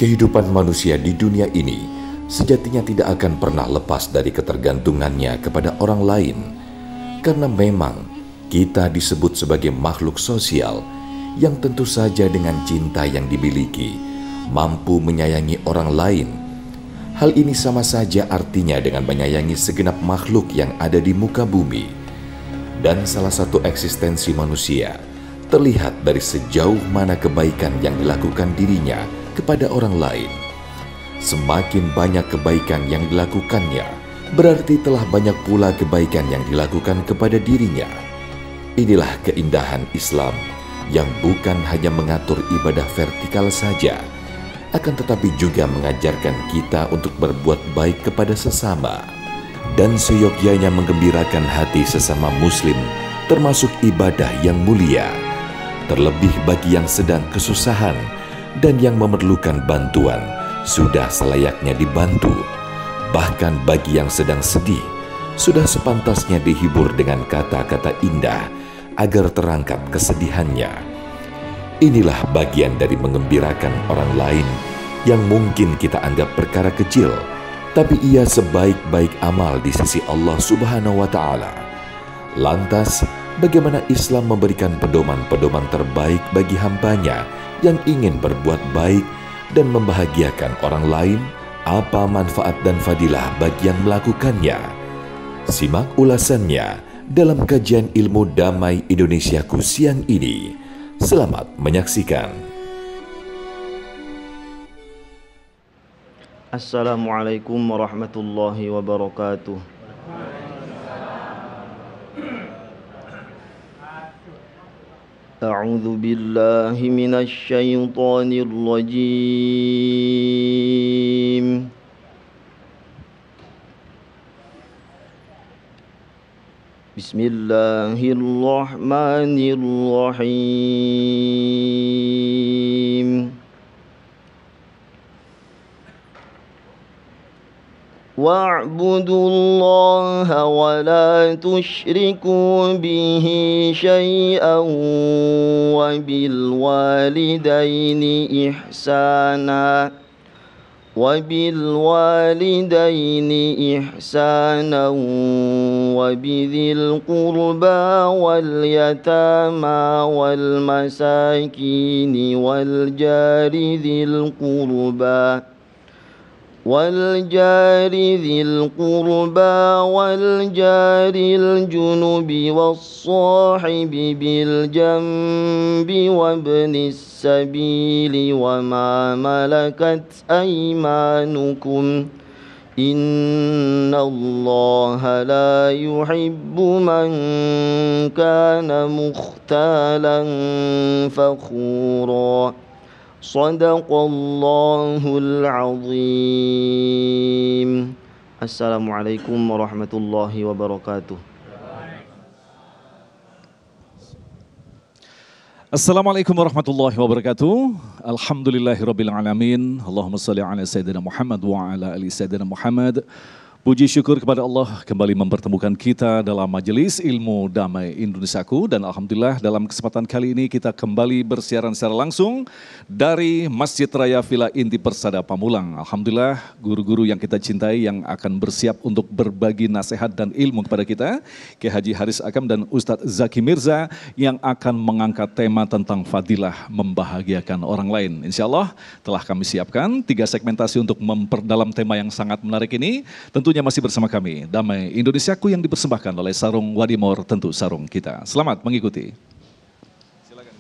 Kehidupan manusia di dunia ini sejatinya tidak akan pernah lepas dari ketergantungannya kepada orang lain. Karena memang kita disebut sebagai makhluk sosial yang tentu saja dengan cinta yang dimiliki mampu menyayangi orang lain. Hal ini sama saja artinya dengan menyayangi segenap makhluk yang ada di muka bumi. Dan salah satu eksistensi manusia terlihat dari sejauh mana kebaikan yang dilakukan dirinya kepada orang lain. Semakin banyak kebaikan yang dilakukannya, berarti telah banyak pula kebaikan yang dilakukan kepada dirinya. Inilah keindahan Islam yang bukan hanya mengatur ibadah vertikal saja, akan tetapi juga mengajarkan kita untuk berbuat baik kepada sesama. Dan seyogyanya menggembirakan hati sesama muslim, termasuk ibadah yang mulia. Terlebih bagi yang sedang kesusahan dan yang memerlukan bantuan, sudah selayaknya dibantu. Bahkan bagi yang sedang sedih, sudah sepantasnya dihibur dengan kata-kata indah agar terangkat kesedihannya. Inilah bagian dari mengembirakan orang lain yang mungkin kita anggap perkara kecil, tapi ia sebaik-baik amal di sisi Allah Subhanahu wa Ta'ala. Lantas, bagaimana Islam memberikan pedoman-pedoman terbaik bagi hambanya yang ingin berbuat baik dan membahagiakan orang lain? Apa manfaat dan fadilah bagi yang melakukannya? Simak ulasannya dalam kajian Ilmu Damai Indonesiaku siang ini. Selamat menyaksikan. Assalamualaikum warahmatullahi wabarakatuh. A'udzu billahi minasy syaithanir rajim. Bismillahirrahmanirrahim. Wa'budullaha wa la tusyriku bihi syai'an wa bil walidaini ihsana wa bidhil qurba wal yatama wal masakini wal jari dhil qurba والجار ذي القربى والجار الجنب والصاحب بالجنب وابن السبيل وما ملكت أيمانكم إن الله لا يحب من كان مختالا فخورا Sadaqallahul azim. Assalamualaikum warahmatullahi wabarakatuh. Assalamualaikum warahmatullahi wabarakatuh. Alhamdulillahirabbil alamin. Allahumma shalli ala sayyidina Muhammad wa ala ali sayyidina Muhammad. Puji syukur kepada Allah kembali mempertemukan kita dalam majelis Ilmu Damai Indonesiaku, dan alhamdulillah dalam kesempatan kali ini kita kembali bersiaran secara langsung dari Masjid Raya Villa Inti Persada Pamulang. Alhamdulillah guru-guru yang kita cintai yang akan bersiap untuk berbagi nasihat dan ilmu kepada kita, Kiai Haji Haris Akam dan Ustadz Zaki Mirza yang akan mengangkat tema tentang fadilah membahagiakan orang lain. Insya Allah telah kami siapkan 3 segmentasi untuk memperdalam tema yang sangat menarik ini. Tentunya masih bersama kami, Damai Indonesiaku yang dipersembahkan oleh Sarung Wadimor, tentu sarung kita. Selamat mengikuti. Silakan.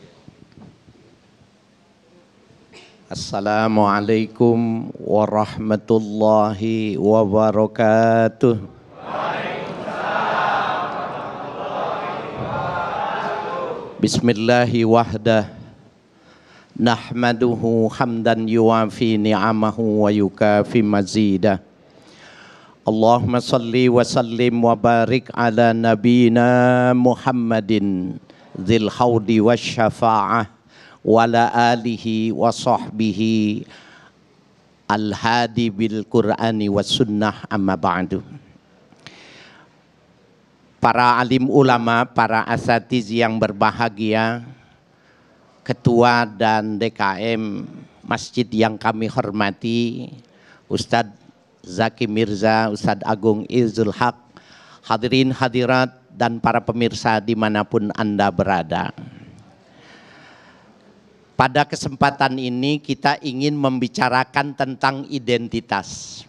Assalamualaikum warahmatullahi wabarakatuh. Bismillahi wahdah. Nahmaduhu hamdan yuwafi ni'amahu wa yukafi mazidah. Allahumma salli wa sallim wa barik ala nabiyina Muhammadin dzil haudi wasyafa'ah wa ala alihi wa sahbihi al-hadi bil Qur'ani was sunnah, amma ba'du. Para alim ulama, para asatiz yang berbahagia, Ketua dan DKM masjid yang kami hormati, Ustadz Zaki Mirza, Ustadz Agung Izul Haq, hadirin hadirat dan para pemirsa dimanapun Anda berada. Pada kesempatan ini kita ingin membicarakan tentang identitas.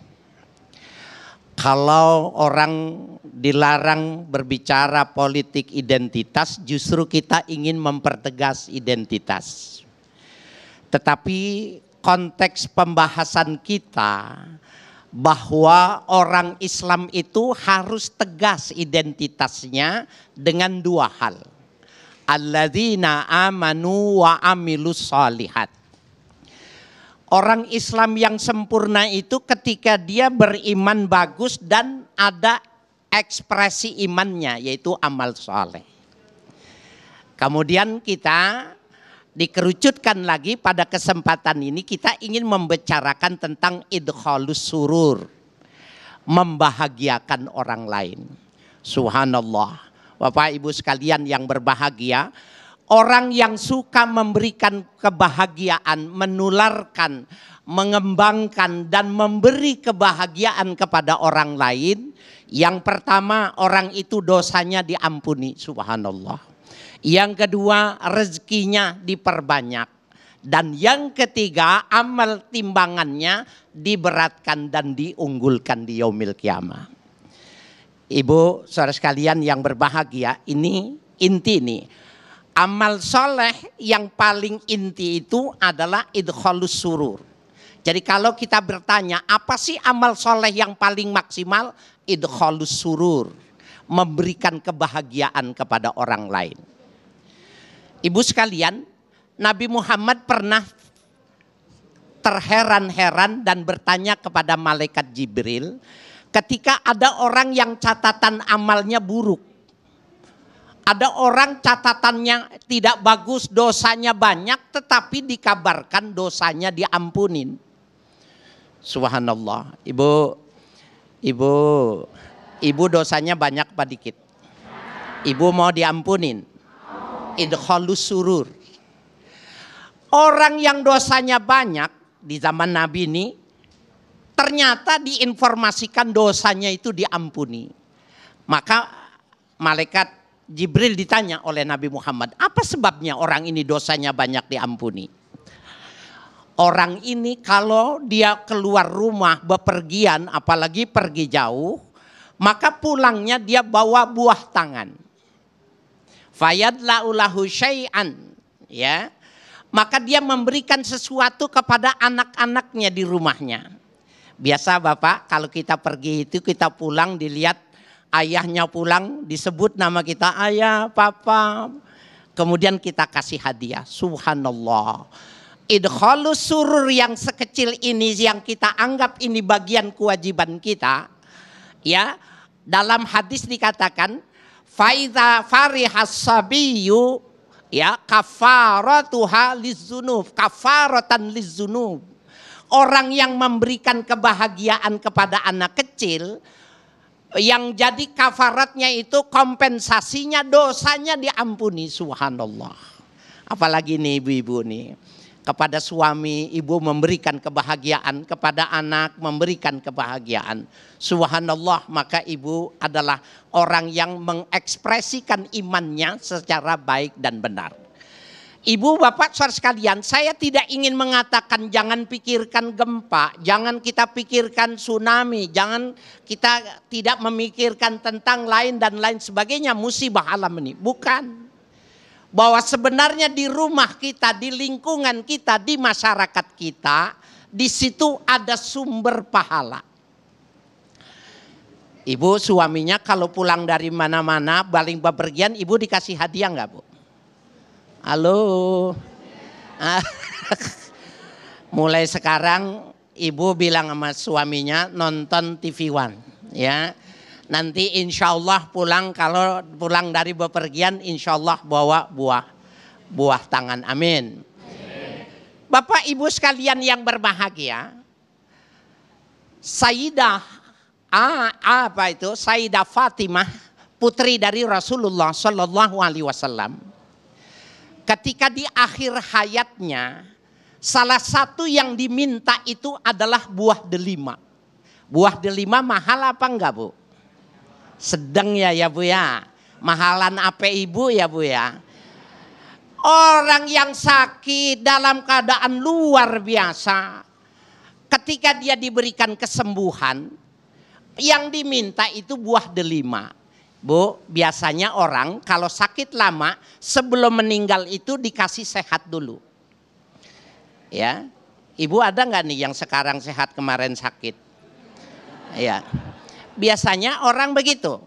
Kalau orang dilarang berbicara politik identitas, justru kita ingin mempertegas identitas. Tetapi konteks pembahasan kita bahwa orang Islam itu harus tegas identitasnya dengan dua hal. Alladzina amanu wa amilus shalihat. Orang Islam yang sempurna itu ketika dia beriman bagus dan ada ekspresi imannya, yaitu amal soleh. Kemudian kita dikerucutkan lagi pada kesempatan ini, kita ingin membicarakan tentang idkhalus surur, membahagiakan orang lain. Subhanallah, Bapak Ibu sekalian yang berbahagia, orang yang suka memberikan kebahagiaan, menularkan, mengembangkan dan memberi kebahagiaan kepada orang lain, yang pertama orang itu dosanya diampuni, subhanallah. Yang kedua rezekinya diperbanyak. Dan yang ketiga amal timbangannya diberatkan dan diunggulkan di yaumil kiamah. Ibu saudara sekalian yang berbahagia, ini inti nih. Amal soleh yang paling inti itu adalah idkhalus surur. Jadi kalau kita bertanya apa sih amal soleh yang paling maksimal? Idkhalus surur, memberikan kebahagiaan kepada orang lain. Ibu sekalian, Nabi Muhammad pernah terheran-heran dan bertanya kepada malaikat Jibril ketika ada orang yang catatan amalnya buruk. Ada orang catatannya tidak bagus, dosanya banyak, tetapi dikabarkan dosanya diampunin. Subhanallah. Ibu dosanya banyak apa dikit? Ibu mau diampunin? Idkhalus surur. Orang yang dosanya banyak di zaman Nabi ini ternyata diinformasikan dosanya itu diampuni. Maka malaikat Jibril ditanya oleh Nabi Muhammad, apa sebabnya orang ini dosanya banyak diampuni? Orang ini kalau dia keluar rumah bepergian, apalagi pergi jauh, maka pulangnya dia bawa buah tangan. Fayadla'u lahu syai'an, ya. Maka dia memberikan sesuatu kepada anak-anaknya di rumahnya. Biasa Bapak, kalau kita pergi itu kita pulang dilihat ayahnya pulang, disebut nama kita ayah, papa. Kemudian kita kasih hadiah. Subhanallah. Idkhalus surur yang sekecil ini yang kita anggap ini bagian kewajiban kita. Ya, dalam hadis dikatakan faidza farihas sabiyyu ya kafaratuha lizzunub, kafaratan lizzunub. Orang yang memberikan kebahagiaan kepada anak kecil, yang jadi kafaratnya itu kompensasinya dosanya diampuni, subhanallah. Apalagi nih ibu-ibu nih, kepada suami ibu memberikan kebahagiaan, kepada anak memberikan kebahagiaan, subhanallah. Maka ibu adalah orang yang mengekspresikan imannya secara baik dan benar. Ibu bapak saudara sekalian, saya tidak ingin mengatakan jangan pikirkan gempa, jangan kita pikirkan tsunami, jangan kita tidak memikirkan tentang lain dan lain sebagainya musibah alam ini. Bukan. Bahwa sebenarnya di rumah kita, di lingkungan kita, di masyarakat kita, di situ ada sumber pahala. Ibu suaminya kalau pulang dari mana-mana, balik bepergian, ibu dikasih hadiah enggak, Bu? Halo. Mulai sekarang ibu bilang sama suaminya nonton TV One, ya. Nanti insya Allah pulang, kalau pulang dari bepergian insya Allah bawa buah tangan, amin. Bapak ibu sekalian yang berbahagia, Sayyidah Sayyidah Fatimah, putri dari Rasulullah Sallallahu Alaihi Wasallam, ketika di akhir hayatnya Salah satu yang diminta itu adalah buah delima. Buah delima mahal apa enggak, Bu? Sedang ya Bu ya. Mahalan apa Ibu ya Bu ya. Orang yang sakit dalam keadaan luar biasa, ketika dia diberikan kesembuhan, yang diminta itu buah delima. Bu, biasanya orang kalau sakit lama sebelum meninggal itu dikasih sehat dulu. Ya, Ibu ada nggak nih yang sekarang sehat kemarin sakit? Ya, biasanya orang begitu.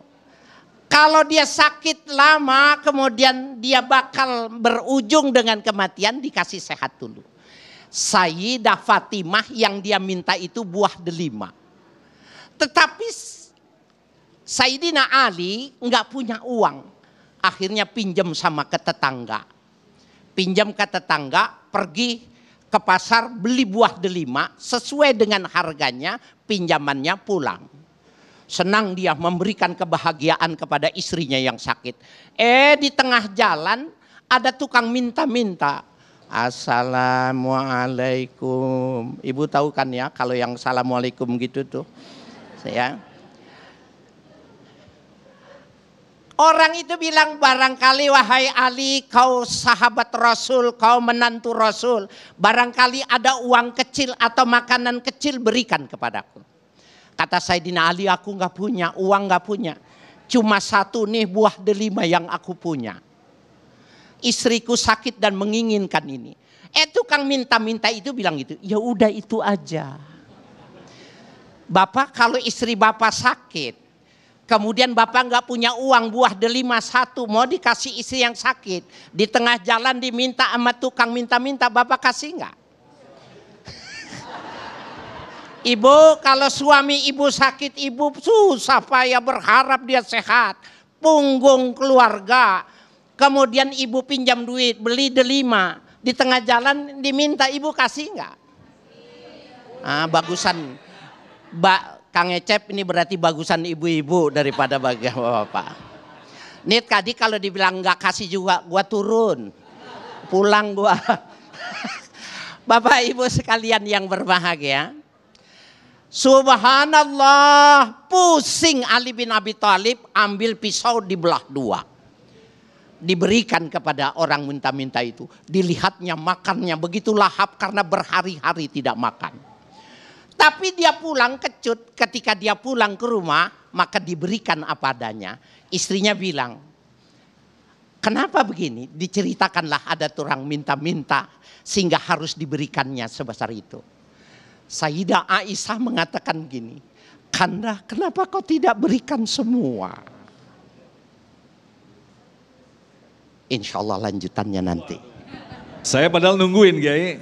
Kalau dia sakit lama kemudian dia bakal berujung dengan kematian, dikasih sehat dulu. Sayyidah Fatimah yang dia minta itu buah delima. Tetapi Sayyidina Ali nggak punya uang. Akhirnya pinjam sama ke tetangga. Pinjam ke tetangga, pergi ke pasar beli buah delima sesuai dengan harganya, pinjamannya pulang. Senang dia memberikan kebahagiaan kepada istrinya yang sakit. Di tengah jalan ada tukang minta-minta. Assalamualaikum. Ibu tahu kan ya kalau yang assalamualaikum gitu tuh. Ya. Orang itu bilang, barangkali wahai Ali, kau sahabat Rasul, kau menantu Rasul. Barangkali ada uang kecil atau makanan kecil, berikan kepadaku. Kata Sayyidina Ali, aku nggak punya, uang nggak punya. Cuma satu nih buah delima yang aku punya. Istriku sakit dan menginginkan ini. Tukang minta-minta itu bilang gitu, ya udah itu aja. Bapak kalau istri Bapak sakit, kemudian Bapak nggak punya uang, buah delima satu mau dikasih istri yang sakit, di tengah jalan diminta sama tukang minta-minta, Bapak kasih nggak? Ibu kalau suami ibu sakit, ibu susah payah berharap dia sehat, punggung keluarga, kemudian ibu pinjam duit beli delima, di tengah jalan diminta, ibu kasih nggak? Bagusan Kang Ecep ini berarti bagusan ibu-ibu daripada bapak. Nih tadi kalau dibilang nggak kasih juga, gua turun, pulang gua. Bapak Ibu sekalian yang berbahagia, subhanallah, pusing Ali bin Abi Thalib, ambil pisau dibelah dua, diberikan kepada orang minta-minta itu. Dilihatnya makannya begitu lahap karena berhari-hari tidak makan. Tapi dia pulang kecut, ketika dia pulang ke rumah maka diberikan apa adanya. Istrinya bilang, kenapa begini? Diceritakanlah ada orang minta-minta sehingga harus diberikannya sebesar itu. Sayyidah Aisyah mengatakan gini, Kanda kenapa kau tidak berikan semua? Insya Allah lanjutannya nanti. Saya padahal nungguin Kiai.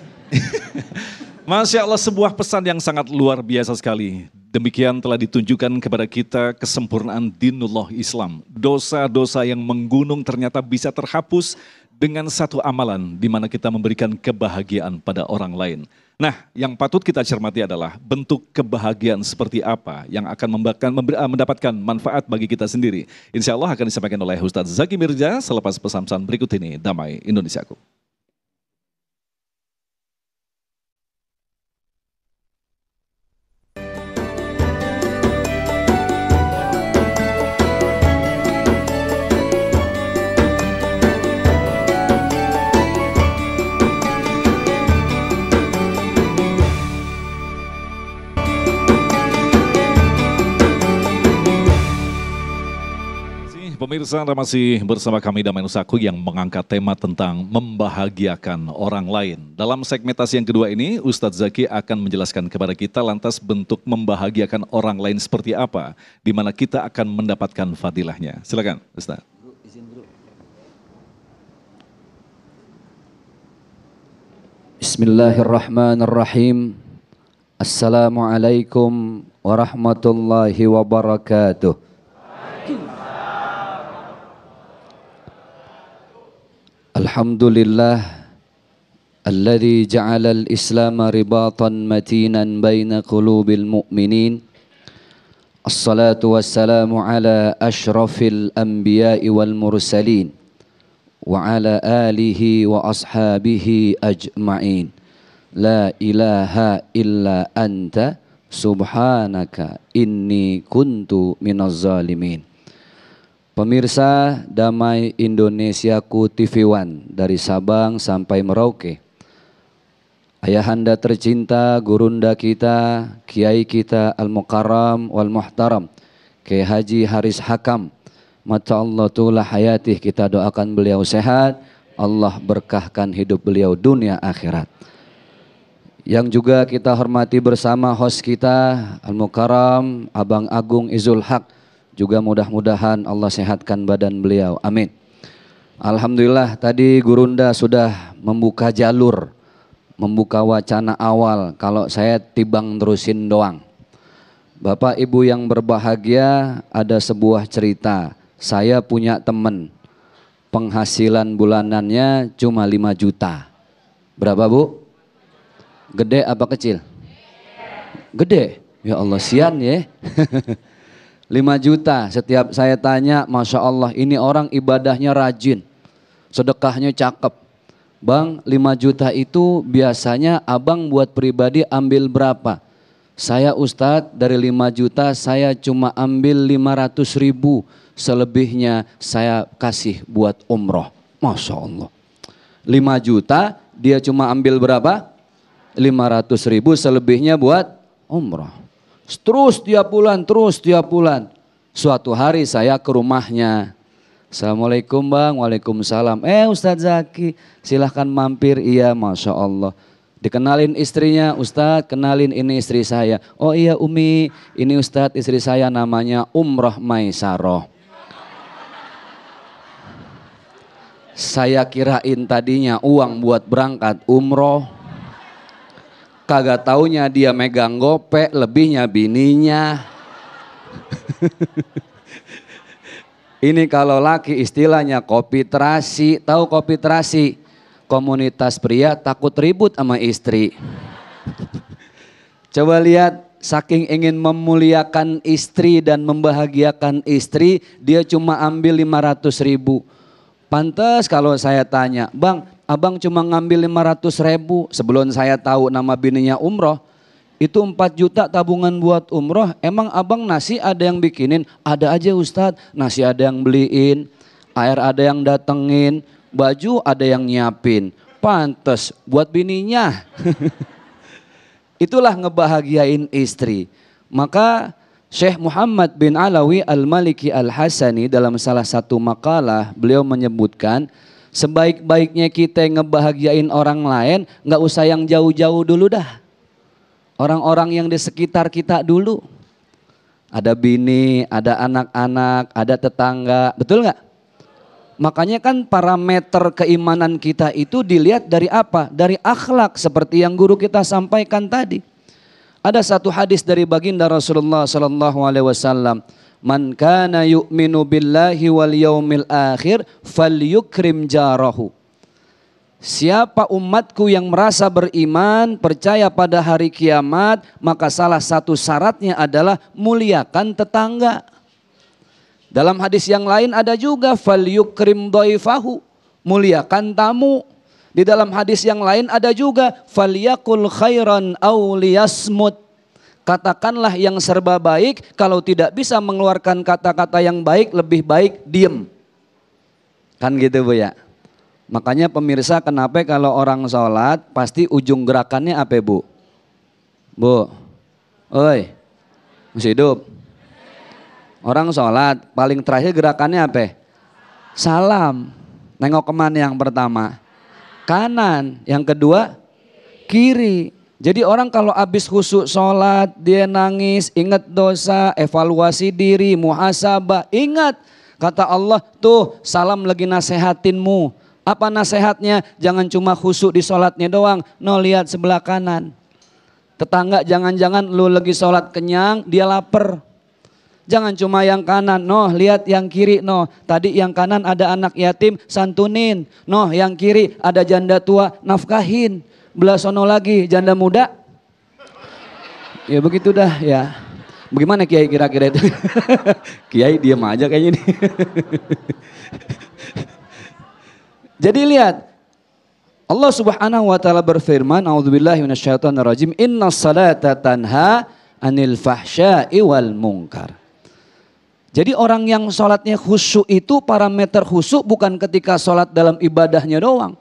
Masya Allah, sebuah pesan yang sangat luar biasa sekali. Demikian telah ditunjukkan kepada kita kesempurnaan dinullah Islam. Dosa-dosa yang menggunung ternyata bisa terhapus dengan satu amalan di mana kita memberikan kebahagiaan pada orang lain. Nah, yang patut kita cermati adalah bentuk kebahagiaan seperti apa yang akan mendapatkan manfaat bagi kita sendiri. Insya Allah akan disampaikan oleh Ustadz Zaki Mirza selepas pesan-pesan berikut ini. Damai Indonesiaku. Pemirsa, Anda masih bersama kami Damai Nusaku yang mengangkat tema tentang membahagiakan orang lain. Dalam segmentasi yang kedua ini, Ustadz Zaki akan menjelaskan kepada kita lantas bentuk membahagiakan orang lain seperti apa, di mana kita akan mendapatkan fadilahnya. Silakan, Ustadz. Bismillahirrahmanirrahim. Assalamualaikum warahmatullahi wabarakatuh. Alhamdulillah alladzi ja'ala al-islam ribatan matinan baina qulubil mu'minin. Assalatu wassalamu ala asyrafil anbiya'i wal mursalin wa ala alihi wa ashabihi ajma'in. la ilaha illa anta subhanaka inni kuntu minaz zalimin. Pemirsa Damai Indonesiaku TV One dari Sabang sampai Merauke. Ayahanda tercinta, gurunda kita, kiai kita Al-Mukarram wal Muhtaram, Kiai Haji Haris Hakam. Mata Allah tulah hayatih, kita doakan beliau sehat, Allah berkahkan hidup beliau dunia akhirat. Yang juga kita hormati bersama host kita Al-Mukarram Abang Agung Izul Haq, juga mudah-mudahan Allah sehatkan badan beliau, amin. Alhamdulillah tadi gurunda sudah membuka jalur, membuka wacana awal kalau saya tibang terusin doang. Bapak Ibu yang berbahagia, ada sebuah cerita. Saya punya teman, penghasilan bulanannya cuma 5 juta. Berapa Bu? Gede apa kecil? Gede. Ya Allah, sian ya. 5 juta. Setiap saya tanya, Masya Allah ini orang ibadahnya rajin, sedekahnya cakep. Bang, 5 juta itu biasanya abang buat pribadi ambil berapa? Saya Ustadz dari 5 juta saya cuma ambil 500 ribu. Selebihnya saya kasih buat umroh. Masya Allah. 5 juta dia cuma ambil berapa? 500 ribu, selebihnya buat umroh. Terus tiap bulan. Suatu hari saya ke rumahnya. Assalamualaikum Bang, waalaikumsalam. Ustadz Zaki, silahkan mampir. Iya, Masya Allah. Dikenalin istrinya, Ustadz kenalin ini istri saya. Oh iya Umi, ini Ustadz istri saya namanya Umroh Maisaroh. Saya kirain tadinya uang buat berangkat umroh. Kagak taunya dia megang gope, lebihnya bininya. Ini kalau laki istilahnya kopi terasi. Tahu kopi terasi? Komunitas pria takut ribut sama istri. Coba lihat, saking ingin memuliakan istri dan membahagiakan istri, dia cuma ambil 500 ribu. Pantes kalau saya tanya, Bang, abang cuma ngambil 500 ribu. Sebelum saya tahu nama bininya umroh, itu 4 juta tabungan buat umroh. Emang abang nasi ada yang bikinin? Ada aja Ustadz, nasi ada yang beliin, air ada yang datengin, baju ada yang nyiapin. Pantes buat bininya. Itulah ngebahagiain istri. Maka Syekh Muhammad bin Alawi Al-Maliki Al-Hasani dalam salah satu makalah beliau menyebutkan, sebaik-baiknya kita ngebahagiain orang lain nggak usah yang jauh-jauh dulu dah. Orang-orang yang di sekitar kita dulu. Ada bini, ada anak-anak, ada tetangga, betul nggak? Makanya kan parameter keimanan kita itu dilihat dari apa? Dari akhlak seperti yang guru kita sampaikan tadi. Ada satu hadis dari baginda Rasulullah sallallahu alaihi wasallam, "Man kana yu'minu billahi wal yaumil akhir falyukrim jarahu." Siapa umatku yang merasa beriman, percaya pada hari kiamat, maka salah satu syaratnya adalah muliakan tetangga. Dalam hadis yang lain ada juga falyukrim dhaifahu, muliakan tamu. Di dalam hadis yang lain ada juga falyakul khairan aw liyasmut. Katakanlah yang serba baik, kalau tidak bisa mengeluarkan kata-kata yang baik, lebih baik diem. Kan gitu Bu ya. Makanya pemirsa, kenapa kalau orang sholat pasti ujung gerakannya apa Bu? Bu, oi, masih hidup? Orang sholat paling terakhir gerakannya apa? Salam. Nengok kemana yang pertama? Kanan, yang kedua kiri. Jadi orang kalau habis khusyuk sholat, dia nangis, ingat dosa, evaluasi diri, muhasabah. Ingat, kata Allah, tuh salam lagi nasehatinmu. Apa nasehatnya? Jangan cuma khusyuk di sholatnya doang, no lihat sebelah kanan. Tetangga jangan-jangan lu lagi sholat kenyang, dia lapar. Jangan cuma yang kanan, noh lihat yang kiri, noh tadi yang kanan ada anak yatim, santunin, noh yang kiri ada janda tua, nafkahin, belah sono lagi janda muda. Ya begitu dah ya. Bagaimana Kiai kira-kira itu? Kiai diam aja kayaknya ini. Jadi lihat, Allah Subhanahu wa taala berfirman, a'udzubillahi minasyaitonirrajim, innas salata tanha 'anil fahsya'i wal munkar. Jadi orang yang sholatnya khusyuk itu parameter khusyuk bukan ketika sholat dalam ibadahnya doang.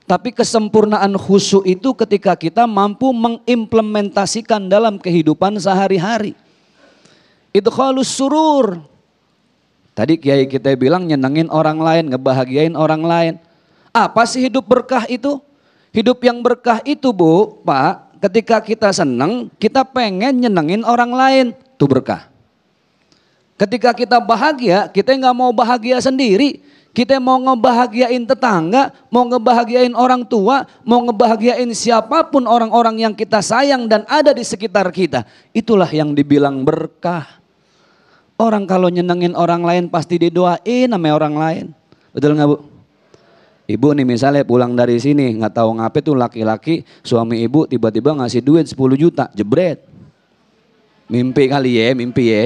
Tapi kesempurnaan khusyuk itu ketika kita mampu mengimplementasikan dalam kehidupan sehari-hari. Idkhalus surur. Tadi kiai kita bilang nyenengin orang lain, ngebahagiain orang lain. Apa sih hidup berkah itu? Hidup yang berkah itu Bu, Pak, ketika kita senang, kita pengen nyenengin orang lain. Itu berkah. Ketika kita bahagia, kita nggak mau bahagia sendiri. Kita mau ngebahagiain tetangga, mau ngebahagiain orang tua, mau ngebahagiain siapapun orang-orang yang kita sayang dan ada di sekitar kita. Itulah yang dibilang berkah. Orang kalau nyenengin orang lain pasti didoain sama orang lain. Betul nggak Bu? Ibu nih misalnya pulang dari sini nggak tahu ngapain tuh laki-laki suami ibu tiba-tiba ngasih duit 10 juta jebret. Mimpi kali ya, mimpi ya.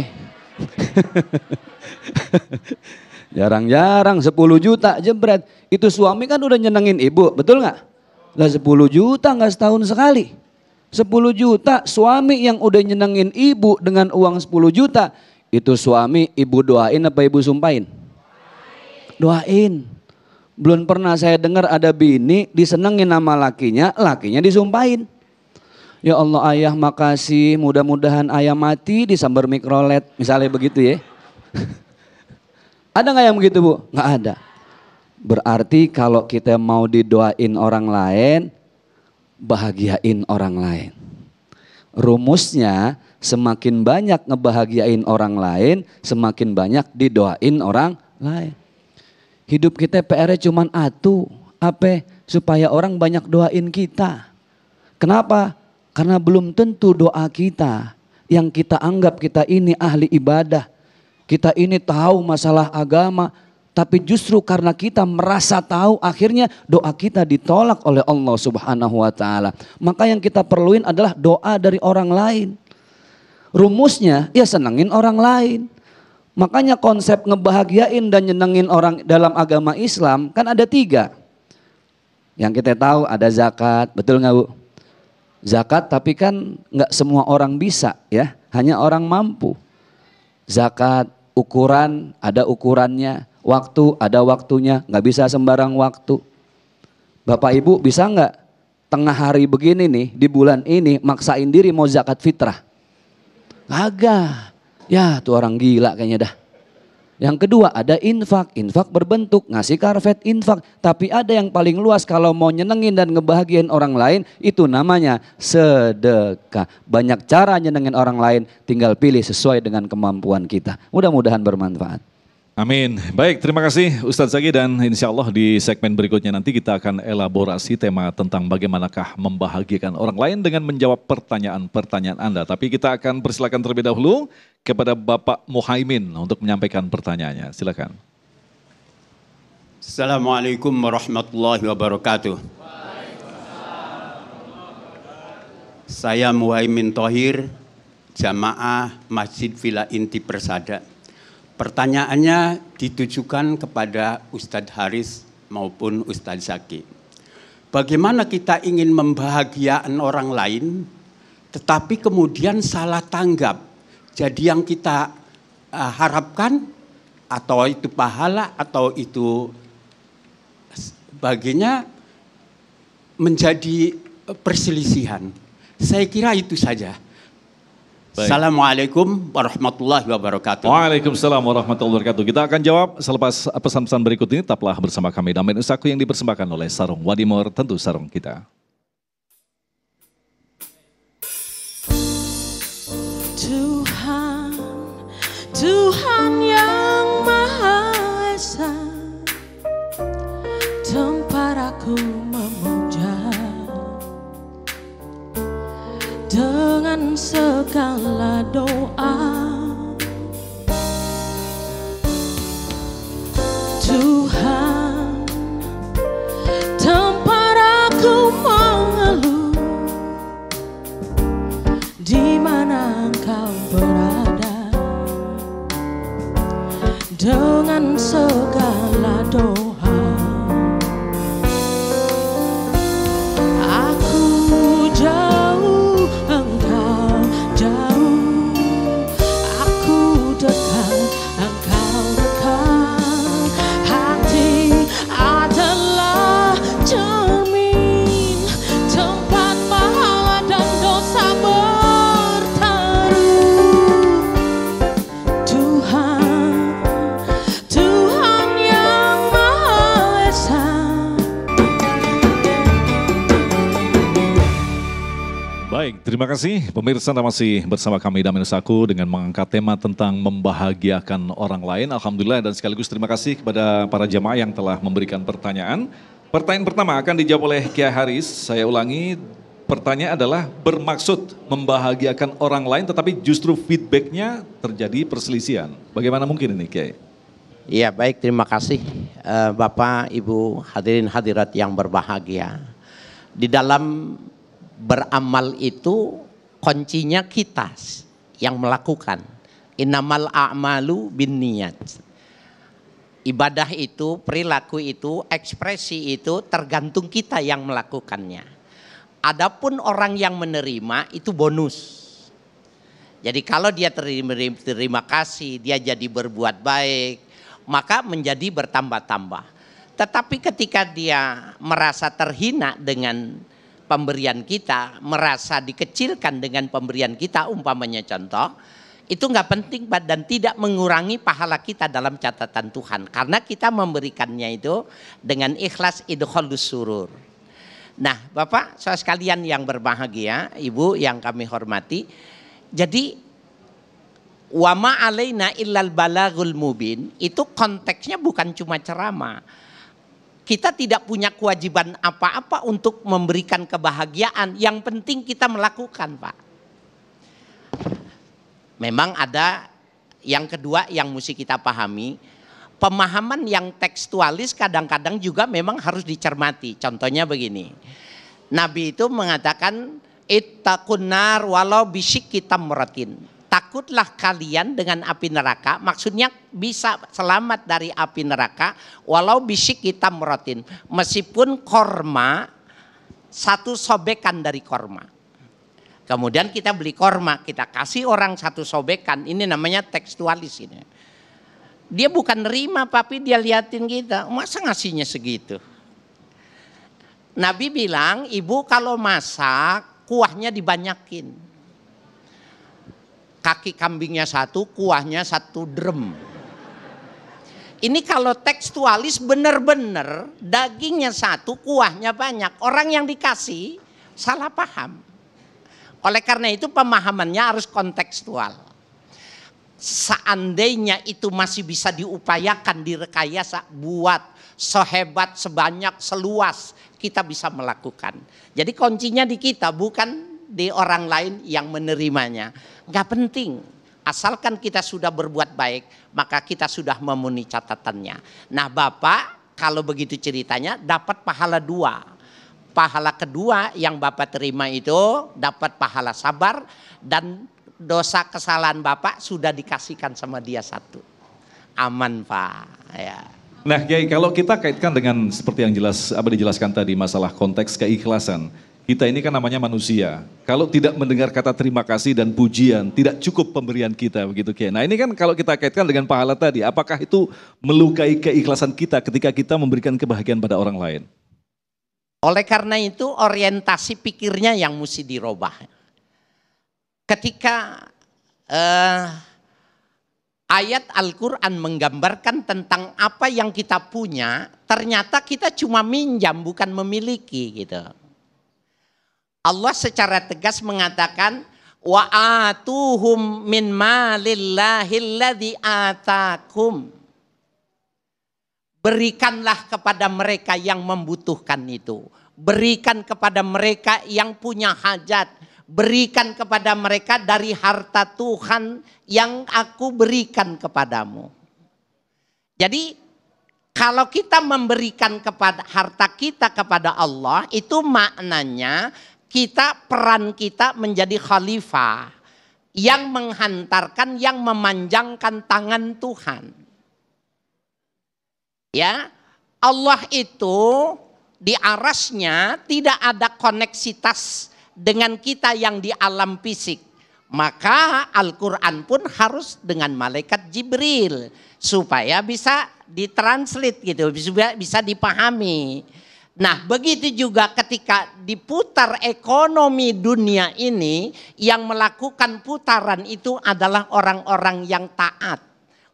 Jarang-jarang 10 juta jebret. Itu suami kan udah nyenengin ibu, betul nggak? Lah 10 juta nggak setahun sekali. 10 juta suami yang udah nyenengin ibu dengan uang 10 juta. Itu suami ibu doain apa ibu sumpahin? Doain. Belum pernah saya dengar ada bini disenengin sama lakinya, lakinya disumpahin. Ya Allah ayah makasih, mudah-mudahan ayah mati disambar mikrolet, misalnya begitu ya. Ada nggak yang begitu Bu? Nggak ada. Berarti kalau kita mau didoain orang lain, bahagiain orang lain. Rumusnya semakin banyak ngebahagiain orang lain, semakin banyak didoain orang lain. Hidup kita PR-nya cuman apa? Supaya orang banyak doain kita. Kenapa? Karena belum tentu doa kita yang kita anggap kita ini ahli ibadah. Kita ini tahu masalah agama. Tapi justru karena kita merasa tahu akhirnya doa kita ditolak oleh Allah Subhanahu wa ta'ala. Maka yang kita perluin adalah doa dari orang lain. Rumusnya ya senengin orang lain. Makanya konsep ngebahagiain dan nyenengin orang dalam agama Islam kan ada 3. Yang kita tahu ada zakat, betul nggak Bu? Zakat tapi kan nggak semua orang bisa ya, hanya orang mampu. Zakat, ukuran, ada ukurannya, waktu, ada waktunya, nggak bisa sembarang waktu. Bapak Ibu bisa nggak tengah hari begini nih, di bulan ini maksain diri mau zakat fitrah? Kagak. Ya tuh orang gila kayaknya dah. Yang kedua ada infak. Infak berbentuk ngasih karpet infak. Tapi ada yang paling luas kalau mau nyenengin dan ngebahagiain orang lain. Itu namanya sedekah. Banyak cara nyenengin orang lain. Tinggal pilih sesuai dengan kemampuan kita. Mudah-mudahan bermanfaat. Amin. Baik, terima kasih Ustadz Zaki dan insya Allah di segmen berikutnya nanti kita akan elaborasi tema tentang bagaimanakah membahagiakan orang lain dengan menjawab pertanyaan-pertanyaan Anda. Tapi kita akan persilakan terlebih dahulu kepada Bapak Muhaimin untuk menyampaikan pertanyaannya. Silakan. Assalamualaikum warahmatullahi wabarakatuh. Saya Muhaimin Thohir, Jamaah Masjid Villa Inti Persada. Pertanyaannya ditujukan kepada Ustadz Haris maupun Ustadz Zaki. Bagaimana kita ingin membahagiakan orang lain, tetapi kemudian salah tanggap. Jadi yang kita harapkan, atau itu pahala, atau itu baginya menjadi perselisihan. Saya kira itu saja. Baik. Assalamualaikum warahmatullahi wabarakatuh. Waalaikumsalam warahmatullahi wabarakatuh. Kita akan jawab selepas pesan-pesan berikut ini. Tetaplah bersama kami. Damen Usaku yang dipersembahkan oleh Sarung Wadimor, tentu sarung kita. Tuhan, Tuhan yang Maha Esa, tempat aku memuja dengan segala doa. Tuhan, tempat aku mengeluh, di mana Engkau berada, dengan segala doa. terima kasih pemirsa, Anda masih bersama kami Damin Saku dengan mengangkat tema tentang membahagiakan orang lain. Alhamdulillah, dan sekaligus terima kasih kepada para jamaah yang telah memberikan pertanyaan. Pertanyaan pertama akan dijawab oleh Kiai Haris. Saya ulangi, pertanyaan adalah bermaksud membahagiakan orang lain tetapi justru feedbacknya terjadi perselisihan. Bagaimana mungkin ini, Kiai? Iya, baik, terima kasih Bapak, Ibu, hadirin hadirat yang berbahagia. Di dalam beramal itu kuncinya kita yang melakukan. Innamal a'malu binniyat. Ibadah itu, perilaku itu, ekspresi itu tergantung kita yang melakukannya. Adapun orang yang menerima itu bonus. Jadi kalau dia terima kasih, dia jadi berbuat baik, maka menjadi bertambah-tambah. Tetapi ketika dia merasa terhina dengan pemberian kita, merasa dikecilkan dengan pemberian kita, umpamanya contoh, itu nggak penting dan tidak mengurangi pahala kita dalam catatan Tuhan. Karena kita memberikannya itu dengan ikhlas idkhalus surur. Nah, Bapak, saudara sekalian yang berbahagia, Ibu yang kami hormati, jadi wa ma alaina illal balagul mubin itu konteksnya bukan cuma ceramah. Kita tidak punya kewajiban apa-apa untuk memberikan kebahagiaan. Yang penting kita melakukan, Pak. Memang ada yang kedua yang mesti kita pahami. Pemahaman yang tekstualis kadang-kadang juga memang harus dicermati. Contohnya begini. Nabi itu mengatakan ittaqun nar walau bisyikki tamratin. Takutlah kalian dengan api neraka, maksudnya bisa selamat dari api neraka walau bisyikki tamratin, meskipun korma satu sobekan dari korma. Kemudian kita beli korma, kita kasih orang satu sobekan, ini namanya tekstualis ini. Dia bukan nerima, tapi dia liatin kita, masa ngasihnya segitu. Nabi bilang, ibu kalau masak kuahnya dibanyakin. Kaki kambingnya satu, kuahnya satu drum. Ini kalau tekstualis benar-benar dagingnya satu, kuahnya banyak. Orang yang dikasih salah paham. Oleh karena itu pemahamannya harus kontekstual. Seandainya itu masih bisa diupayakan, direkayasa, buat sehebat, sebanyak, seluas kita bisa melakukan. Jadi kuncinya di kita, bukan di orang lain yang menerimanya. Gak penting, asalkan kita sudah berbuat baik, maka kita sudah memenuhi catatannya. Nah, Bapak kalau begitu ceritanya dapat pahala dua. Pahala kedua yang Bapak terima itu dapat pahala sabar, dan dosa kesalahan Bapak sudah dikasihkan sama dia satu. Aman, Pak. Ya. Nah, Kiai, kalau kita kaitkan dengan seperti yang dijelaskan tadi, masalah konteks keikhlasan. Kita ini kan namanya manusia. Kalau tidak mendengar kata terima kasih dan pujian, tidak cukup pemberian kita, begitu, Kiai. Nah, ini kan kalau kita kaitkan dengan pahala tadi, apakah itu melukai keikhlasan kita ketika kita memberikan kebahagiaan pada orang lain? Oleh karena itu orientasi pikirnya yang mesti dirubah. Ketika ayat Al-Quran menggambarkan tentang apa yang kita punya, ternyata kita cuma minjam, bukan memiliki, gitu. Allah secara tegas mengatakan wa atuhum min malillahilladzi atakum. Berikanlah kepada mereka yang membutuhkan itu. Berikan kepada mereka yang punya hajat. Berikan kepada mereka dari harta Tuhan yang aku berikan kepadamu. Jadi kalau kita memberikan kepada harta kita kepada Allah, itu maknanya peran kita menjadi khalifah yang menghantarkan, yang memanjangkan tangan Tuhan. Ya, Allah itu di arasnya tidak ada koneksitas dengan kita yang di alam fisik. Maka Al-Quran pun harus dengan malaikat Jibril supaya bisa ditranslate gitu, bisa dipahami. Nah, begitu juga ketika diputar ekonomi dunia ini, yang melakukan putaran itu adalah orang-orang yang taat.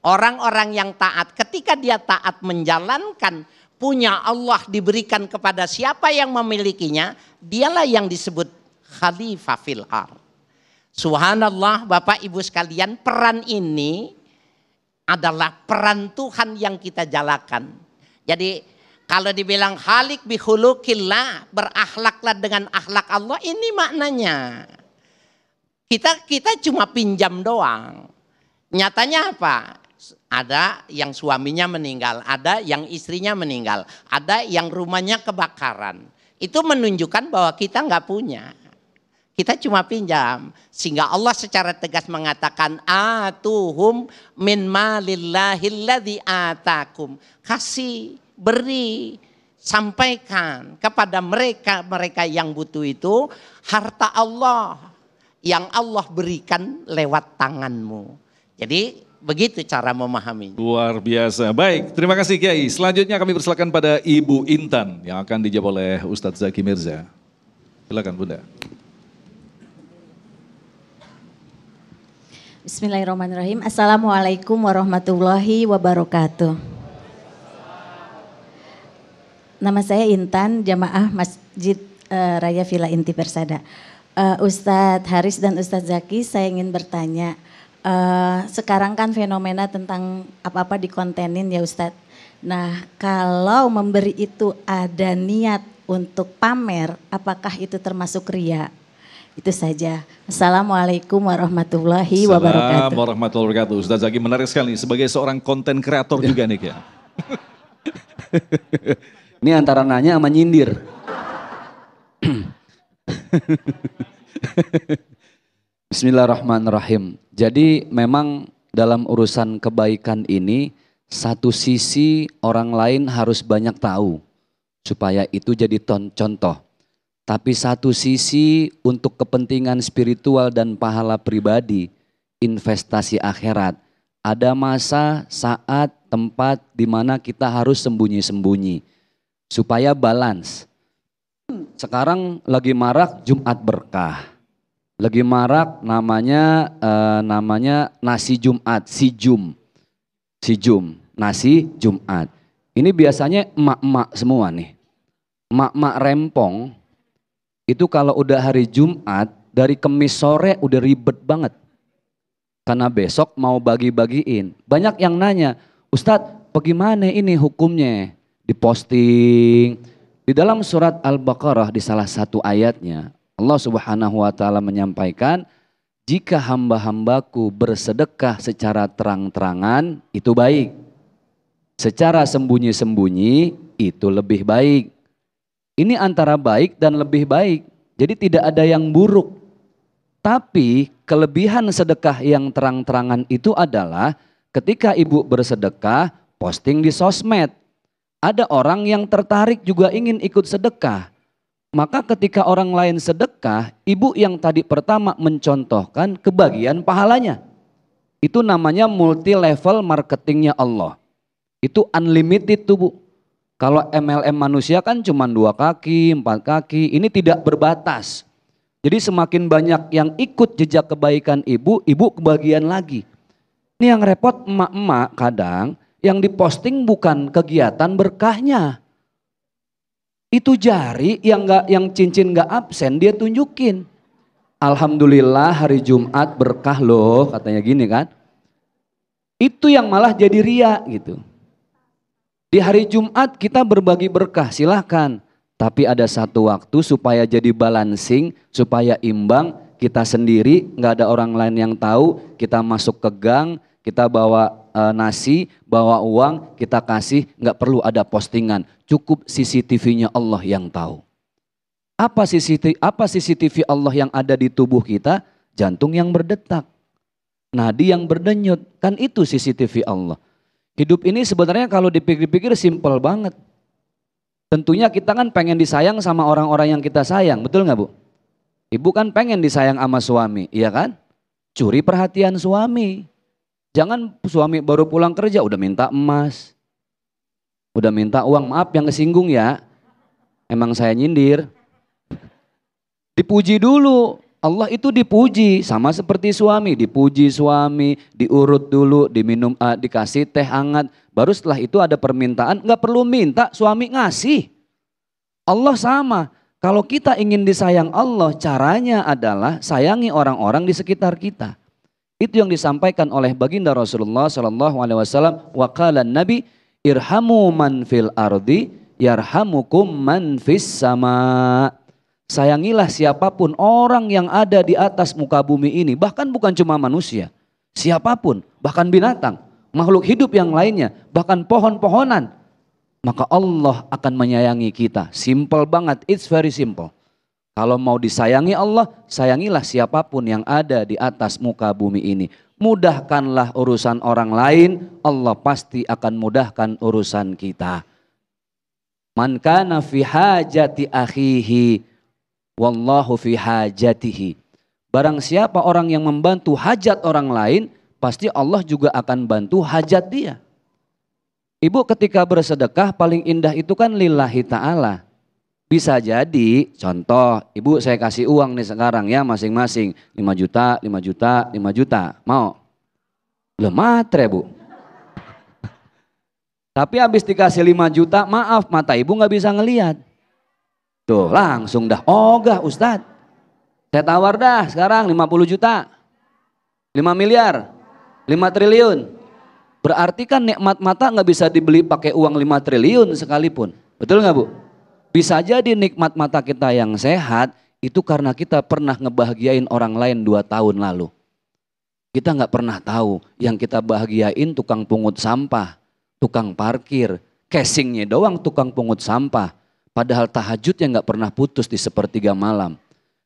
Orang-orang yang taat, ketika dia taat menjalankan punya Allah diberikan kepada siapa yang memilikinya, dialah yang disebut khalifah fil ardh. Subhanallah Bapak Ibu sekalian, peran ini adalah peran Tuhan yang kita jalankan. Jadi kalau dibilang khaliq bi khuluqillah, berakhlaklah dengan akhlak Allah, ini maknanya. Kita cuma pinjam doang. Nyatanya apa? Ada yang suaminya meninggal, ada yang istrinya meninggal, ada yang rumahnya kebakaran. Itu menunjukkan bahwa kita nggak punya. Kita cuma pinjam. Sehingga Allah secara tegas mengatakan, atuhum min malillahilladzi atakum. Kasih, beri, sampaikan kepada mereka yang butuh itu harta Allah yang Allah berikan lewat tanganmu. Jadi begitu cara memahami. Luar biasa. Baik, terima kasih Kiai. Selanjutnya kami persilakan pada Ibu Intan yang akan dijawab oleh Ustadz Zaki Mirza. Silakan Bunda. Bismillahirrahmanirrahim. Assalamualaikum warahmatullahi wabarakatuh. Nama saya Intan, jamaah Masjid Raya Villa Inti Persada. Ustadz Haris dan Ustadz Zaki, saya ingin bertanya. Sekarang kan fenomena tentang apa-apa dikontenin ya Ustadz. Nah, kalau memberi itu ada niat untuk pamer, apakah itu termasuk riya? Itu saja. Assalamualaikum warahmatullahi wabarakatuh. Assalamualaikum warahmatullahi wabarakatuh. Ustadz Zaki menarik sekali sebagai seorang konten kreator juga nih ya. Ini antara nanya sama nyindir. Bismillahirrahmanirrahim. Jadi memang dalam urusan kebaikan ini, satu sisi orang lain harus banyak tahu supaya itu jadi contoh. Tapi satu sisi untuk kepentingan spiritual dan pahala pribadi, investasi akhirat. Ada masa, saat, tempat di mana kita harus sembunyi-sembunyi supaya balance. Sekarang lagi marak Jumat Berkah. Lagi marak namanya nasi Jumat, sijum, nasi Jumat. Ini biasanya emak-emak semua nih. Emak-emak rempong itu kalau udah hari Jumat dari Kemis sore udah ribet banget. Karena besok mau bagi-bagiin. Banyak yang nanya, Ustadz bagaimana ini hukumnya? Diposting. Di dalam surat Al-Baqarah di salah satu ayatnya Allah Subhanahu wa taala menyampaikan, jika hamba-hambaku bersedekah secara terang-terangan itu baik. Secara sembunyi-sembunyi itu lebih baik. Ini antara baik dan lebih baik. Jadi tidak ada yang buruk. Tapi kelebihan sedekah yang terang-terangan itu adalah ketika ibu bersedekah, posting di sosmed. Ada orang yang tertarik juga ingin ikut sedekah. Maka ketika orang lain sedekah, ibu yang tadi pertama mencontohkan kebagian pahalanya. Itu namanya multi level marketingnya Allah. Itu unlimited tuh Bu. Kalau MLM manusia kan cuma 2 kaki, 4 kaki, ini tidak berbatas. Jadi semakin banyak yang ikut jejak kebaikan ibu, ibu kebagian lagi. Ini yang repot emak-emak kadang, yang diposting bukan kegiatan berkahnya. Itu jari yang cincin gak absen dia tunjukin. Alhamdulillah hari Jumat berkah loh, katanya gini kan. Itu yang malah jadi ria gitu. Di hari Jumat kita berbagi berkah, silahkan. Tapi ada satu waktu supaya jadi balancing, supaya imbang, kita sendiri, nggak ada orang lain yang tahu, kita masuk ke gang, kita bawa nasi, bawa uang, kita kasih, nggak perlu ada postingan. Cukup CCTV-nya Allah yang tahu. Apa CCTV Allah yang ada di tubuh kita? Jantung yang berdetak, nadi yang berdenyut, kan itu CCTV Allah. Hidup ini sebenarnya kalau dipikir-pikir simpel banget. Tentunya kita kan pengen disayang sama orang-orang yang kita sayang, betul nggak Bu? Ibu kan pengen disayang sama suami, iya kan? Curi perhatian suami. Jangan suami baru pulang kerja udah minta emas. Udah minta uang, maaf yang kesinggung ya. Emang saya nyindir. Dipuji dulu. Allah itu dipuji sama seperti suami, dipuji suami, diurut dulu, diminum, dikasih teh hangat, baru setelah itu ada permintaan, nggak perlu minta, suami ngasih. Allah sama, Kalau kita ingin disayang Allah, caranya adalah sayangi orang-orang di sekitar kita. Itu yang disampaikan oleh baginda Rasulullah SAW. Wa qala Nabi, irhamu man fil ardi, yarhamukum man fis sama. Sayangilah siapapun orang yang ada di atas muka bumi ini. Bahkan bukan cuma manusia. Siapapun, bahkan binatang, makhluk hidup yang lainnya, bahkan pohon-pohonan. Maka Allah akan menyayangi kita. Simple banget, it's very simple. Kalau mau disayangi Allah, sayangilah siapapun yang ada di atas muka bumi ini. Mudahkanlah urusan orang lain, Allah pasti akan mudahkan urusan kita. Man kana fi hajati akhihi, wallahu fi hajatihi. Barang siapa orang yang membantu hajat orang lain, pasti Allah juga akan bantu hajat dia. Ibu ketika bersedekah paling indah itu kan lillahi ta'ala. Bisa jadi, contoh, ibu saya kasih uang nih sekarang ya masing-masing 5 juta, 5 juta, 5 juta. Mau? Belum matre bu. Tapi habis dikasih 5 juta, maaf mata ibu nggak bisa ngelihat. Tuh langsung dah ogah Ustadz. Saya tawar dah sekarang 50 juta, 5 miliar, 5 triliun. Berarti kan nikmat mata nggak bisa dibeli pakai uang 5 triliun sekalipun. Betul nggak bu? Bisa jadi nikmat mata kita yang sehat itu karena kita pernah ngebahagiain orang lain 2 tahun lalu. Kita nggak pernah tahu yang kita bahagiain tukang pungut sampah, tukang parkir, casingnya doang tukang pungut sampah. Padahal tahajudnya nggak pernah putus di sepertiga malam.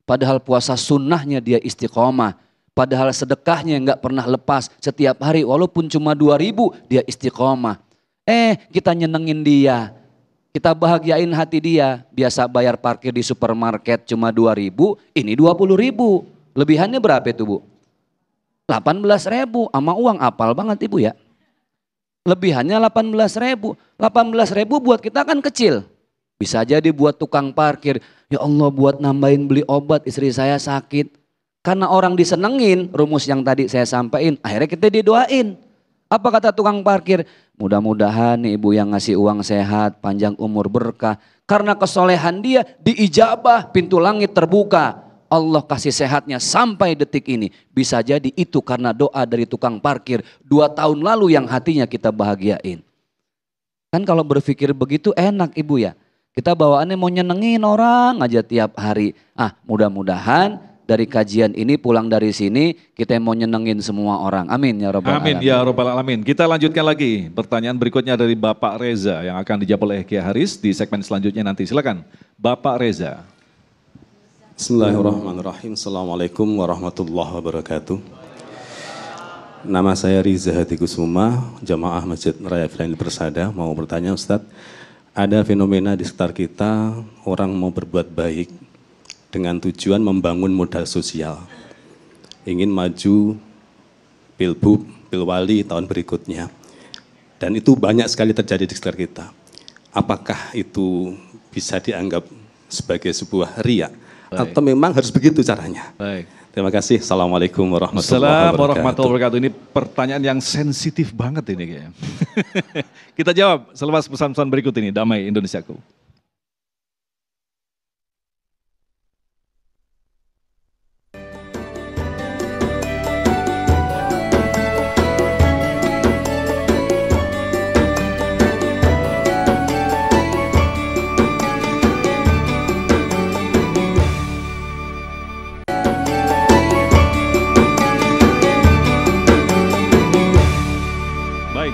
Padahal puasa sunnahnya dia istiqomah. Padahal sedekahnya nggak pernah lepas setiap hari walaupun cuma 2.000 dia istiqomah. Kita nyenengin dia. Kita bahagiain hati dia, biasa bayar parkir di supermarket cuma 2.000, ini 20.000. Lebihannya berapa itu bu? 18.000, sama uang apal banget ibu ya. Lebihannya 18.000, 18.000 buat kita kan kecil. Bisa jadi buat tukang parkir, ya Allah buat nambahin beli obat istri saya sakit. Karena orang disenengin, rumus yang tadi saya sampaikan, akhirnya kita didoain. Apa kata tukang parkir? Mudah-mudahan nih ibu yang ngasih uang sehat, panjang umur berkah. Karena kesolehan dia diijabah, pintu langit terbuka. Allah kasih sehatnya sampai detik ini. Bisa jadi itu karena doa dari tukang parkir 2 tahun lalu yang hatinya kita bahagiain. Kan kalau berpikir begitu enak ibu ya. Kita bawaannya mau nyenengin orang aja tiap hari. Mudah-mudahan dari kajian ini pulang dari sini kita mau nyenengin semua orang. Amin ya rabbal alamin. Amin ya rabbal alamin. Kita lanjutkan lagi pertanyaan berikutnya dari Bapak Reza yang akan dijawab oleh Kiai Haris di segmen selanjutnya nanti. Silakan Bapak Reza. Bismillahirrahmanirrahim. Assalamualaikum warahmatullahi wabarakatuh. Nama saya Riza Hadi Kusuma, jamaah Masjid Raya Villa Inti Persada. Mau bertanya Ustadz, ada fenomena di sekitar kita orang mau berbuat baik dengan tujuan membangun modal sosial. Ingin maju pilbub, pilwali tahun berikutnya. Dan itu banyak sekali terjadi di sekitar kita. Apakah itu bisa dianggap sebagai sebuah riya? Baik. Atau memang harus begitu caranya? Baik. Terima kasih. Assalamualaikum warahmatullahi Assalamualaikum wabarakatuh. warahmatullahi wabarakatuh. Ini pertanyaan yang sensitif banget ini kayaknya. Kita jawab selepas pesan-pesan berikut ini. Damai Indonesiaku.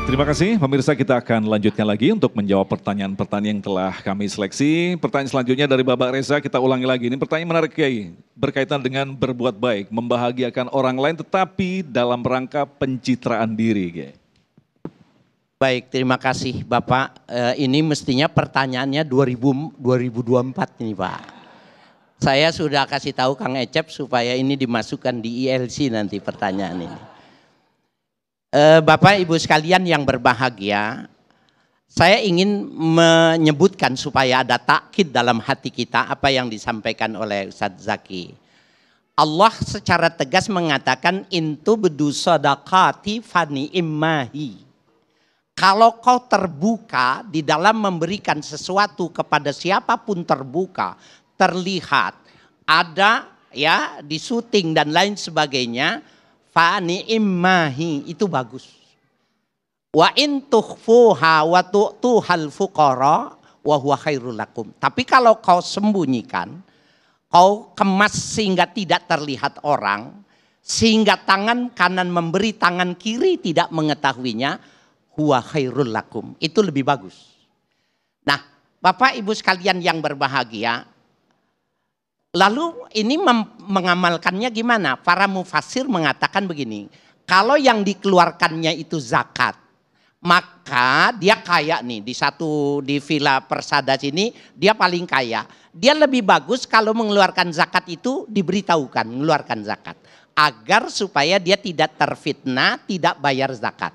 Terima kasih pemirsa, kita akan lanjutkan lagi untuk menjawab pertanyaan-pertanyaan yang telah kami seleksi. Pertanyaan selanjutnya dari Bapak Reza, kita ulangi lagi. Ini pertanyaan menarik Kiai, berkaitan dengan berbuat baik, membahagiakan orang lain tetapi dalam rangka pencitraan diri Kiai. Baik, terima kasih Bapak. Ini mestinya pertanyaannya 2024 ini Pak. Saya sudah kasih tahu Kang Ecep supaya ini dimasukkan di ILC nanti pertanyaan ini. Bapak Ibu sekalian yang berbahagia, saya ingin menyebutkan supaya ada takkid dalam hati kita apa yang disampaikan oleh Ustadz Zaki. Allah secara tegas mengatakan intu bedu sadaqati fani immahi. Kalau kau terbuka di dalam memberikan sesuatu kepada siapapun terbuka, terlihat, ada ya di syuting dan lain sebagainya, fa ni'immahi, itu bagus. Wa in tukhfuha wa tu'tuhal fuqara wa huwa khairul lakum. Tapi kalau kau sembunyikan, kau kemas sehingga tidak terlihat orang, sehingga tangan kanan memberi, tangan kiri tidak mengetahuinya, huwa khairul lakum. Itu lebih bagus. Nah, Bapak Ibu sekalian yang berbahagia, lalu ini mengamalkannya gimana? Para mufassir mengatakan begini, kalau yang dikeluarkannya itu zakat, maka dia kaya nih, di Villa Persada sini dia paling kaya. Dia lebih bagus kalau mengeluarkan zakat itu diberitahukan, mengeluarkan zakat. Agar supaya dia tidak terfitnah, tidak bayar zakat.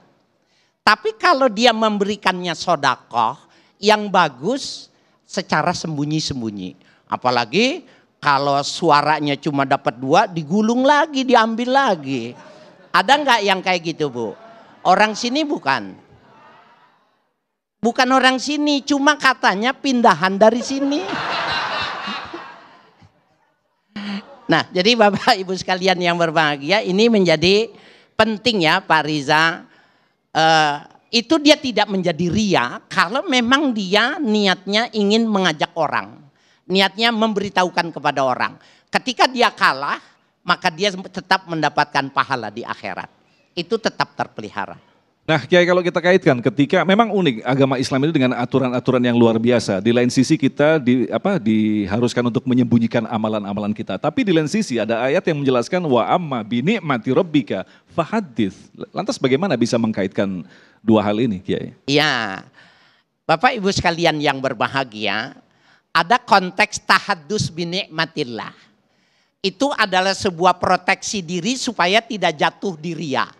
Tapi kalau dia memberikannya sodakoh, yang bagus secara sembunyi-sembunyi. Apalagi kalau suaranya cuma dapat 2, digulung lagi, diambil lagi. Ada nggak yang kayak gitu, Bu? Orang sini bukan? Bukan orang sini, cuma katanya pindahan dari sini. Nah, jadi Bapak Ibu sekalian yang berbahagia, ini menjadi penting ya Pak Riza. Itu dia tidak menjadi ria kalau memang dia niatnya ingin mengajak orang. Niatnya memberitahukan kepada orang. Ketika dia kalah, maka dia tetap mendapatkan pahala di akhirat. Itu tetap terpelihara. Nah, Kiai, kalau kita kaitkan ketika memang unik agama Islam itu dengan aturan-aturan yang luar biasa. Di lain sisi kita diharuskan untuk menyembunyikan amalan-amalan kita. Tapi di lain sisi ada ayat yang menjelaskan wa amma bi ni'mati rabbika fahadits. Lantas bagaimana bisa mengkaitkan dua hal ini, Kiai? Iya. Bapak Ibu sekalian yang berbahagia, ada konteks tahaddus bi ni'matillah. Itu adalah sebuah proteksi diri supaya tidak jatuh di ria.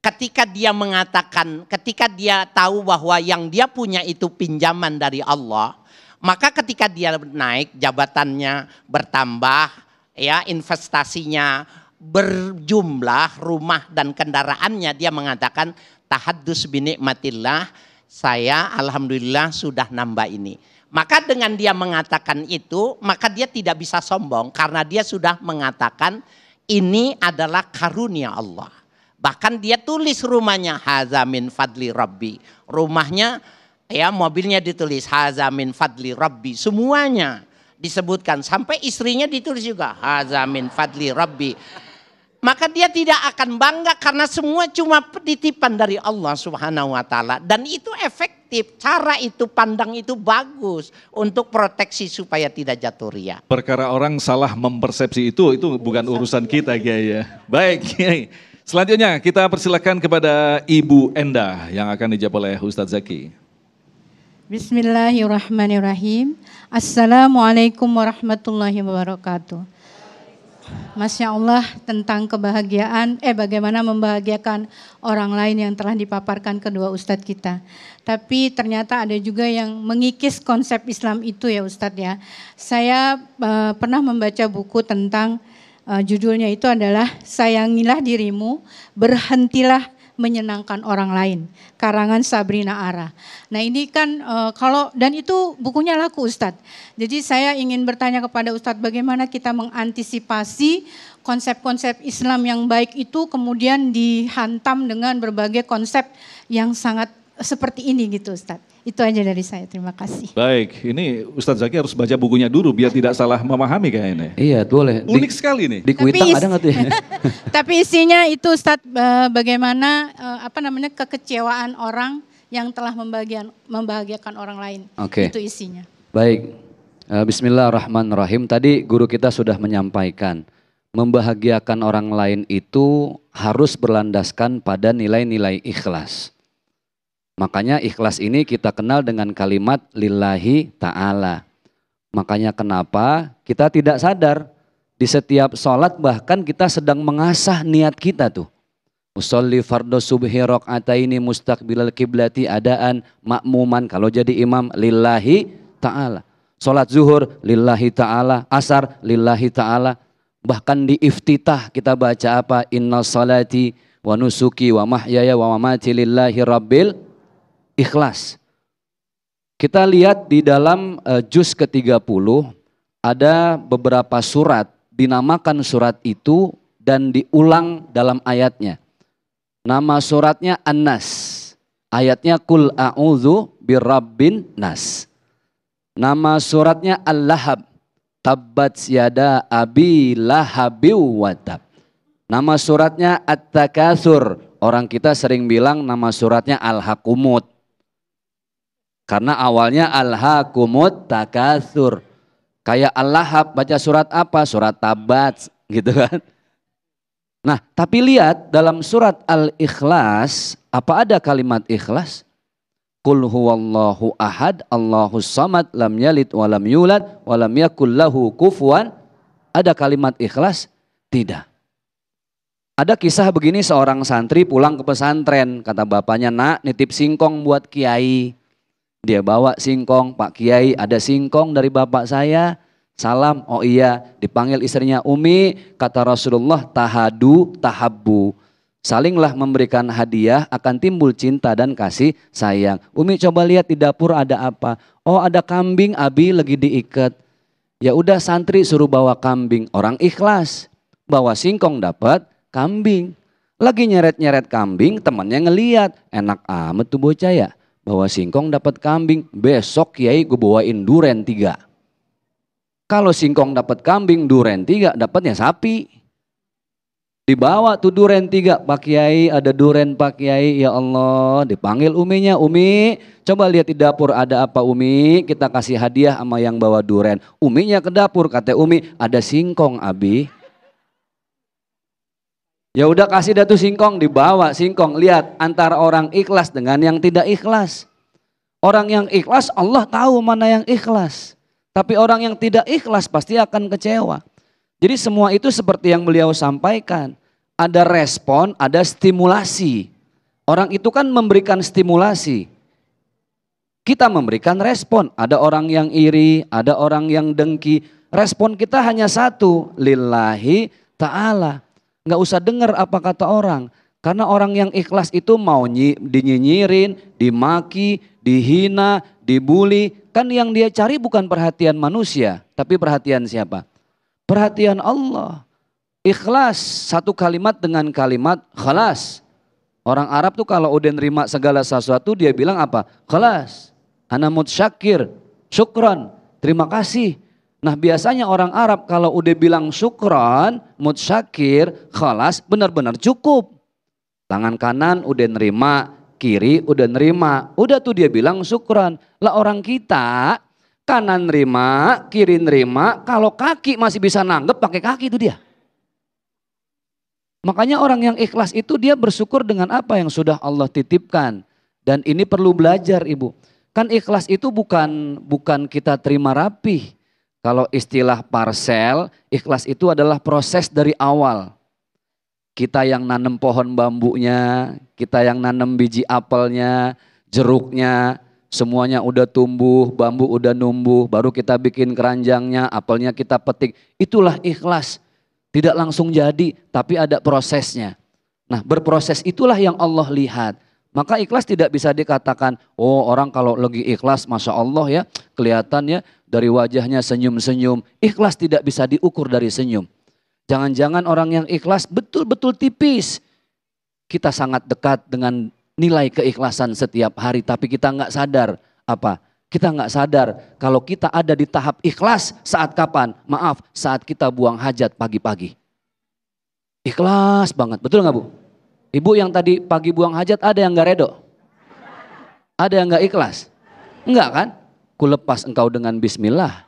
Ketika dia mengatakan, ketika dia tahu bahwa yang dia punya itu pinjaman dari Allah, maka ketika dia naik jabatannya bertambah, ya investasinya berjumlah, rumah dan kendaraannya, dia mengatakan tahaddus bi ni'matillah, saya alhamdulillah sudah nambah ini. Maka dengan dia mengatakan itu, maka dia tidak bisa sombong karena dia sudah mengatakan ini adalah karunia Allah. Bahkan dia tulis rumahnya haza min fadli rabbi. Rumahnya ya mobilnya ditulis haza min fadli rabbi. Semuanya disebutkan sampai istrinya ditulis juga haza min fadli rabbi. Maka dia tidak akan bangga karena semua cuma titipan dari Allah Subhanahu wa taala dan itu efektif. Cara itu pandang itu bagus untuk proteksi supaya tidak jatuh ria. Perkara orang salah mempersepsi itu bukan urusan kita, Kiai ya. Baik, Kiai. Selanjutnya kita persilakan kepada Ibu Enda yang akan dijawab oleh Ustadz Zaki. Bismillahirrahmanirrahim. Assalamualaikum warahmatullahi wabarakatuh. Masya Allah tentang kebahagiaan, bagaimana membahagiakan orang lain yang telah dipaparkan kedua Ustadz kita. Tapi ternyata ada juga yang mengikis konsep Islam itu ya Ustadz ya. Saya pernah membaca buku tentang judulnya itu adalah Sayangilah Dirimu, Berhentilah Menyenangkan Orang Lain, karangan Sabrina Ara. Nah ini kan dan itu bukunya laku Ustadz. Jadi saya ingin bertanya kepada Ustadz bagaimana kita mengantisipasi konsep-konsep Islam yang baik itu kemudian dihantam dengan berbagai konsep yang sangat seperti ini gitu Ustadz. Itu aja dari saya, terima kasih. Baik, ini Ustadz Zaki harus baca bukunya dulu biar tidak salah memahami kayaknya. Iya, boleh. Unik sekali nih. Di Kuitang ada nggak tuh ya? Tapi isinya itu Ustadz bagaimana kekecewaan orang yang telah membahagiakan orang lain. Oke. Itu isinya. Baik, bismillahirrahmanirrahim. Tadi guru kita sudah menyampaikan, membahagiakan orang lain itu harus berlandaskan pada nilai-nilai ikhlas. Makanya ikhlas ini kita kenal dengan kalimat lillahi ta'ala. Makanya kenapa kita tidak sadar di setiap sholat bahkan kita sedang mengasah niat kita tuh. Usolli fardhu subhi raq'ataini mustaqbilal kiblati adaan makmuman, kalau jadi imam lillahi ta'ala. Sholat zuhur lillahi ta'ala, asar lillahi ta'ala. Bahkan di iftitah kita baca apa? Inna salati wa nusuki wa mahyaya wa mamati lillahi rabbil ikhlas. Kita lihat di dalam juz ke-30 ada beberapa surat dinamakan surat itu dan diulang dalam ayatnya. Nama suratnya An-Nas. Ayatnya Qul a'udzu birabbin nas. Nama suratnya Al-Lahab. Tabbat yada abi lahabiw watab. Nama suratnya At-Takatsur. Orang kita sering bilang nama suratnya Al-Hakumut. Karena awalnya Al-Hakumut Takatsur. Kayak Al-Lahab baca surat apa? Surat Tabat gitu kan. Nah tapi lihat dalam surat Al-Ikhlas, apa ada kalimat ikhlas? Qul huwallahu ahad, Allahus samad, lam yalid walam yulad, walam yakul lahu kufuwan. Ada kalimat ikhlas? Tidak. Ada kisah begini, seorang santri pulang ke pesantren. Kata bapaknya, nak nitip singkong buat kiai. Dia bawa singkong, Pak Kiai ada singkong dari bapak saya. Salam, oh iya. Dipanggil istrinya Umi, kata Rasulullah tahadu tahabbu. Salinglah memberikan hadiah akan timbul cinta dan kasih sayang. Umi coba lihat di dapur ada apa? Oh ada kambing, Abi lagi diikat. Ya udah santri suruh bawa kambing. Orang ikhlas. Bawa singkong dapat kambing. Lagi nyeret-nyeret kambing, temannya ngeliat. Enak amat tuh bocah ya. Bawa singkong dapat kambing. Besok Kiai gue bawain duren 3. Kalau singkong dapat kambing, duren 3 dapatnya sapi. Dibawa tuh duren 3, Pak Kiai ada duren Pak Kiai, ya Allah. Dipanggil uminya, Umi coba lihat di dapur ada apa Umi, kita kasih hadiah sama yang bawa duren. Uminya ke dapur, kata Umi ada singkong Abi. Ya udah kasih dah tuh singkong, dibawa singkong. Lihat antara orang ikhlas dengan yang tidak ikhlas. Orang yang ikhlas Allah tahu mana yang ikhlas. Tapi orang yang tidak ikhlas pasti akan kecewa. Jadi semua itu seperti yang beliau sampaikan. Ada respon, ada stimulasi. Orang itu kan memberikan stimulasi. Kita memberikan respon. Ada orang yang iri, ada orang yang dengki. Respon kita hanya satu, lillahi ta'ala. Nggak usah dengar apa kata orang. Karena orang yang ikhlas itu mau dinyinyirin, dimaki, dihina, dibully. Kan yang dia cari bukan perhatian manusia, tapi perhatian siapa? Perhatian Allah. Ikhlas, satu kalimat dengan kalimat khalas. Orang Arab tuh kalau udah nerima segala sesuatu dia bilang apa? Khalas, ana mutsyakir, syukran, terima kasih. Nah biasanya orang Arab kalau udah bilang syukran, mutsyakir, khalas, benar-benar cukup. Tangan kanan udah nerima, kiri udah nerima, udah tuh dia bilang syukran. Lah orang kita kanan nerima, kiri nerima, kalau kaki masih bisa nanggep pakai kaki itu dia. Makanya orang yang ikhlas itu dia bersyukur dengan apa yang sudah Allah titipkan. Dan ini perlu belajar Ibu. Kan ikhlas itu bukan kita terima rapih. Kalau istilah parsel, ikhlas itu adalah proses dari awal. Kita yang nanam pohon bambunya, kita yang nanam biji apelnya, jeruknya, semuanya udah tumbuh, bambu udah numbuh, baru kita bikin keranjangnya, apelnya kita petik. Itulah ikhlas. Tidak langsung jadi, tapi ada prosesnya. Nah berproses itulah yang Allah lihat. Maka ikhlas tidak bisa dikatakan, oh orang kalau lagi ikhlas Masya Allah ya, kelihatan ya dari wajahnya senyum-senyum. Ikhlas tidak bisa diukur dari senyum. Jangan-jangan orang yang ikhlas betul-betul tipis. Kita sangat dekat dengan nilai keikhlasan setiap hari, tapi kita nggak sadar apa? Kita nggak sadar kalau kita ada di tahap ikhlas saat kapan? Maaf, saat kita buang hajat pagi-pagi. Ikhlas banget, betul nggak Bu? Ibu yang tadi pagi buang hajat ada yang nggak redo? Ada yang nggak ikhlas? Enggak kan? Kulepas engkau dengan bismillah.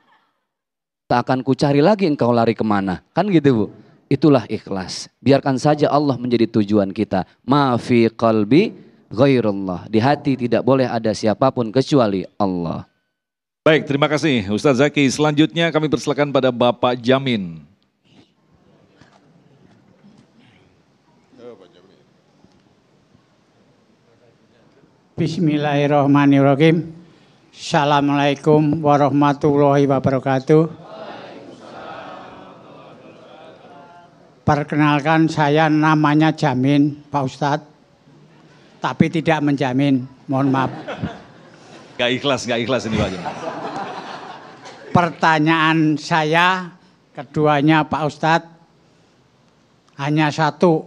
Tak akan kucari lagi engkau lari kemana. Kan gitu Bu? Itulah ikhlas. Biarkan saja Allah menjadi tujuan kita. Ma fi qalbi ghairullah. Di hati tidak boleh ada siapapun kecuali Allah. Baik, terima kasih Ustaz Zaki. Selanjutnya kami persilakan pada Bapak Jamin. Bismillahirrahmanirrahim. Assalamualaikum warahmatullahi wabarakatuh. Perkenalkan saya namanya Jamin, Pak Ustadz. Tapi tidak menjamin, mohon maaf. Gak ikhlas ini Pak Jamin. pertanyaan saya keduanya Pak Ustadz hanya satu.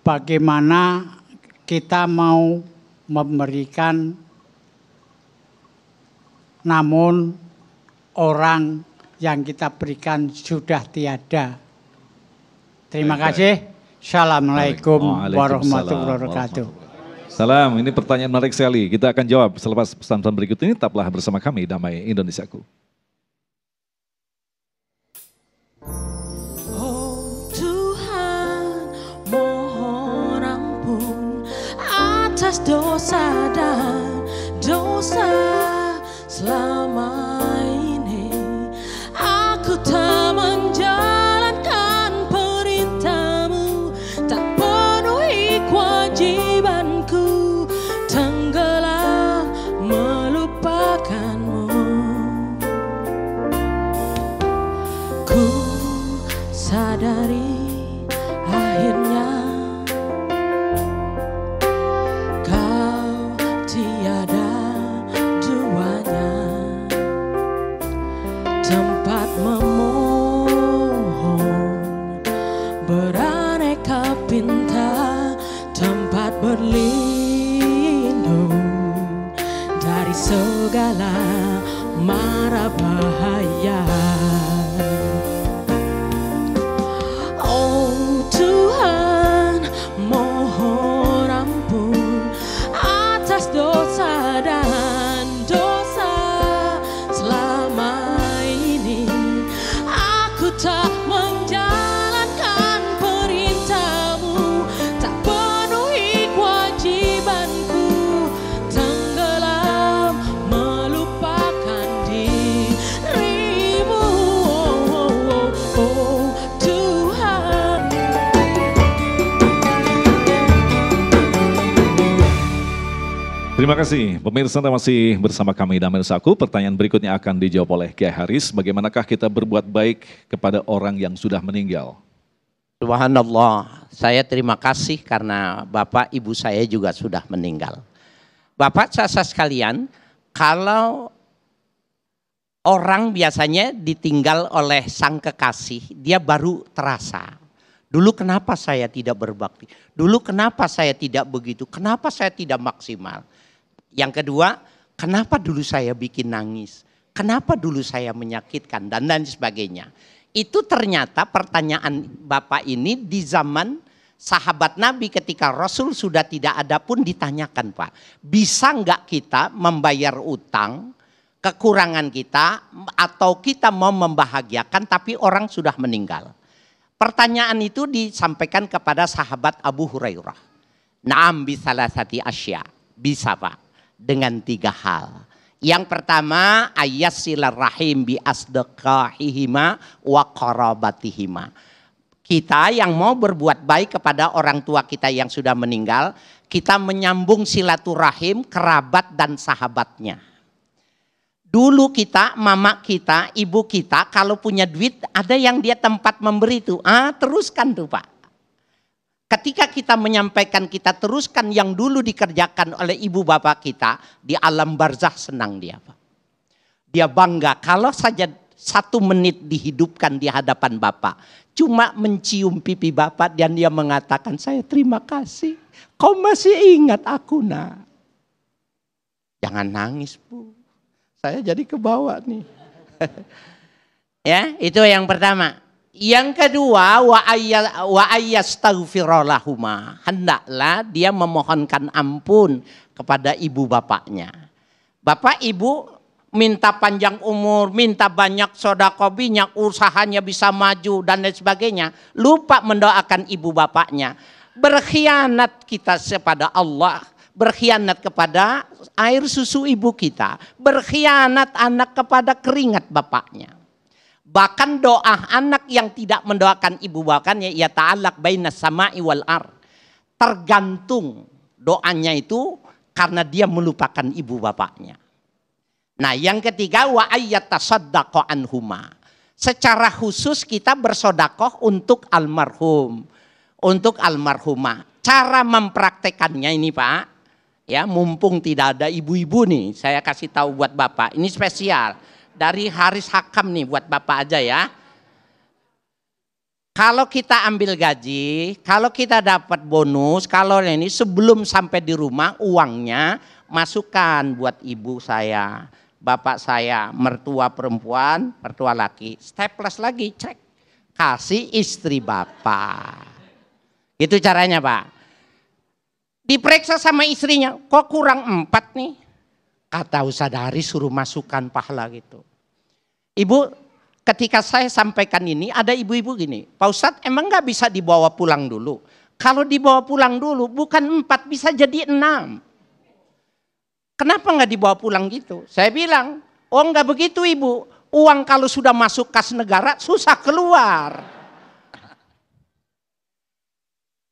Bagaimana kita mau memberikan namun orang yang kita berikan sudah tiada. Terima kasih. Assalamualaikum warahmatullahi wabarakatuh. Salam, ini pertanyaan menarik sekali. Kita akan jawab selepas pesan-pesan berikut ini. Tetaplah bersama kami, Damai Indonesiaku. Oh Tuhan, mohon ampun atas dosa dan dosa selama ini. Aku tak menjalankan perintah-Mu, tak penuhi kewajibanku, tenggelam melupakan-Mu. Ku sadari akhirnya Kau tiada duanya, tempat memohon beraneka pinta, tempat berlindung dari segala mara bahaya. Oh Tuhan, mohon ampun atas dosa dan dosa selama ini. Aku tak menjalankan perintah-Mu, tak penuhi kewajibanku, tenggelam melupakan diri-Mu. Oh Tuhan. Terima kasih, pemirsa Anda masih bersama kami Damai Indonesiaku. Pertanyaan berikutnya akan dijawab oleh Kiai Haris. Bagaimanakah kita berbuat baik kepada orang yang sudah meninggal? Subhanallah, saya terima kasih karena Bapak Ibu saya juga sudah meninggal. Bapak saudara sekalian, kalau orang biasanya ditinggal oleh sang kekasih, dia baru terasa. Dulu kenapa saya tidak berbakti? Dulu kenapa saya tidak begitu? Kenapa saya tidak maksimal? Yang kedua, kenapa dulu saya bikin nangis? Kenapa dulu saya menyakitkan? Dan lain sebagainya. Itu ternyata pertanyaan Bapak ini di zaman sahabat Nabi ketika Rasul sudah tidak ada pun ditanyakan, Pak. Bisa nggak kita membayar utang, kekurangan kita, atau kita mau membahagiakan tapi orang sudah meninggal? Pertanyaan itu disampaikan kepada sahabat Abu Hurairah. Naam bisalasati asya. Bisa, Pak. Dengan 3 hal. Yang pertama, ayassilar rahim bi asdaqahihima wa qarabatihima. Kita yang mau berbuat baik kepada orang tua kita yang sudah meninggal, kita menyambung silaturahim, kerabat dan sahabatnya. Dulu kita, mama kita, ibu kita kalau punya duit ada yang dia tempat memberi itu. Teruskan tuh, Pak. Ketika kita menyampaikan, kita teruskan yang dulu dikerjakan oleh ibu bapak kita, di alam barzah senang dia, Pak. Dia bangga kalau saja 1 menit dihidupkan di hadapan Bapak. Cuma mencium pipi Bapak dan dia mengatakan, saya terima kasih. Kau masih ingat aku, nak. Jangan nangis, Bu. Saya jadi kebawa nih. Ya, itu yang pertama. Yang kedua, wa ayyastaghfirallahuma. Hendaklah dia memohonkan ampun kepada ibu bapaknya. Bapak ibu minta panjang umur, minta banyak sedekah, banyak usahanya bisa maju dan lain sebagainya. Lupa mendoakan ibu bapaknya. Berkhianat kita kepada Allah, berkhianat kepada air susu ibu kita, berkhianat anak kepada keringat bapaknya. Bahkan doa anak yang tidak mendoakan ibu bapaknya, ya ta'alaq bainas sama'i wal ar. Tergantung doanya itu karena dia melupakan ibu bapaknya. Nah, yang ketiga, wa ayyatasaddaqo anhuma. Secara khusus kita bersodakoh untuk almarhum, untuk almarhumah. Cara mempraktekannya ini, Pak, ya mumpung tidak ada ibu-ibu nih, saya kasih tahu buat Bapak, ini spesial. dari Haris Hakam nih buat Bapak aja ya. Kalau kita ambil gaji, kalau kita dapat bonus, kalau ini sebelum sampai di rumah uangnya masukkan buat ibu saya, bapak saya, mertua perempuan, mertua laki. Staples lagi, cek. Kasih istri bapak. Itu caranya Pak. Diperiksa sama istrinya, kok kurang 4 nih? Kata Ustadz Haris suruh masukkan pahala gitu. Ibu, ketika saya sampaikan ini, ada ibu-ibu gini, Pak Ustadz emang gak bisa dibawa pulang dulu? Kalau dibawa pulang dulu, bukan 4, bisa jadi 6. Kenapa gak dibawa pulang gitu? Saya bilang, oh gak begitu ibu, uang kalau sudah masuk kas negara, susah keluar.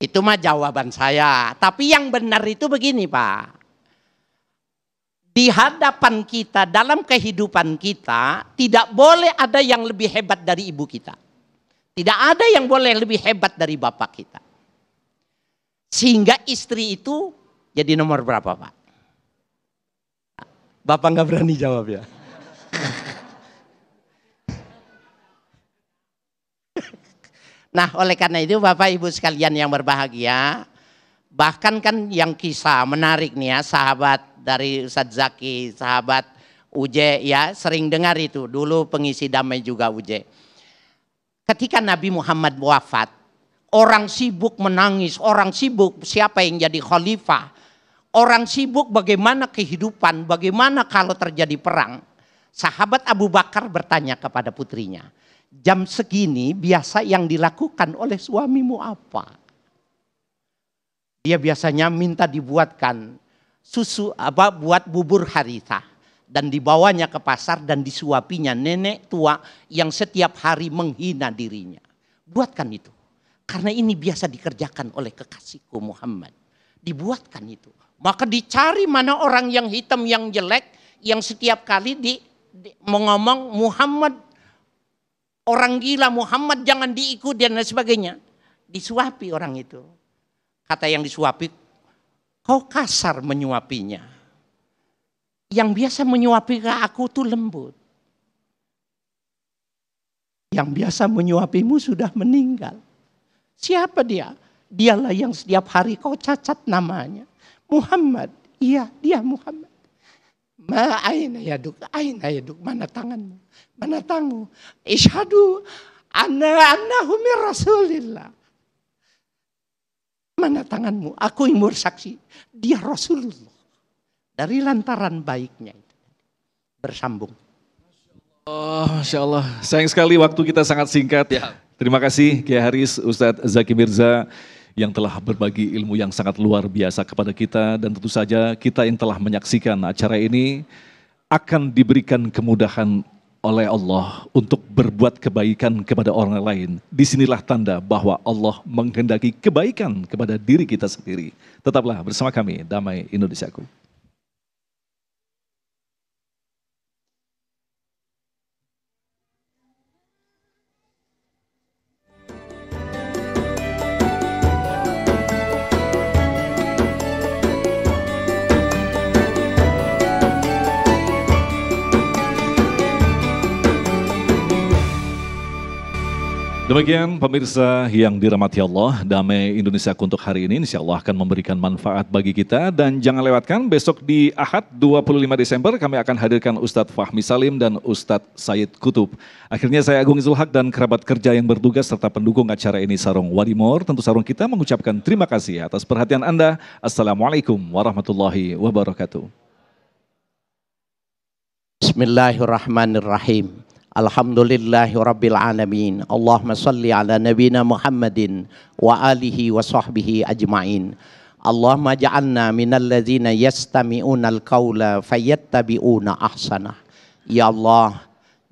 Itu mah jawaban saya. Tapi yang benar itu begini Pak. Di hadapan kita, dalam kehidupan kita, tidak boleh ada yang lebih hebat dari ibu kita. Tidak ada yang boleh lebih hebat dari bapak kita. Sehingga istri itu jadi nomor berapa Pak? Bapak nggak berani jawab ya? Nah oleh karena itu Bapak Ibu sekalian yang berbahagia, bahkan kan yang kisah menarik nih ya, sahabat dari Ustadz Zaki, sahabat Uje ya, sering dengar itu, dulu pengisi damai juga Uje. Ketika Nabi Muhammad wafat, orang sibuk menangis, orang sibuk siapa yang jadi khalifah, orang sibuk bagaimana kehidupan, bagaimana kalau terjadi perang. Sahabat Abu Bakar bertanya kepada putrinya, jam segini biasa yang dilakukan oleh suamimu apa? Dia biasanya minta dibuatkan susu buat bubur harithah dan dibawanya ke pasar dan disuapinya nenek tua yang setiap hari menghina dirinya. Buatkan itu. Karena ini biasa dikerjakan oleh kekasihku Muhammad. Dibuatkan itu. Maka dicari mana orang yang hitam yang jelek yang setiap kali ngomong Muhammad orang gila, Muhammad jangan diikuti dan lain sebagainya. Disuapi orang itu. Kata yang disuapi, kau kasar menyuapinya. Yang biasa menyuapi ke aku tuh lembut. Yang biasa menyuapimu sudah meninggal. Siapa dia? Dialah yang setiap hari kau cacat namanya. Muhammad. Iya, dia Muhammad. Aina yaduk, mana tanganmu? Mana tanganmu? Isyhadu annahu min Rasulillah. Mana tanganmu? Aku yang bersaksi. Dia Rasulullah. Dari lantaran baiknya itu. Bersambung. Oh, Masya Allah. Sayang sekali waktu kita sangat singkat. Ya. Terima kasih Kiai Haris, Ustadz Zaki Mirza yang telah berbagi ilmu yang sangat luar biasa kepada kita. Dan tentu saja kita yang telah menyaksikan acara ini akan diberikan kemudahan oleh Allah untuk berbuat kebaikan kepada orang lain. Disinilah tanda bahwa Allah menghendaki kebaikan kepada diri kita sendiri. Tetaplah bersama kami, Damai Indonesiaku. Demikian pemirsa yang dirahmati Allah, Damai Indonesia untuk hari ini insya Allah akan memberikan manfaat bagi kita. Dan jangan lewatkan besok di Ahad 25 Desember kami akan hadirkan Ustadz Fahmi Salim dan Ustadz Said Kutub. Akhirnya saya Agung Izul Haq dan kerabat kerja yang bertugas serta pendukung acara ini Sarung Wadimor. Tentu Sarung kita mengucapkan terima kasih atas perhatian Anda. Assalamualaikum warahmatullahi wabarakatuh. Bismillahirrahmanirrahim. Alhamdulillahi Rabbil Alamin. Allahumma salli ala nabina Muhammadin wa alihi wa sahbihi ajma'in. Allahumma ja'alna minal ladzina yastami'una al-qawla fayattabi'una ahsanah. Ya Allah,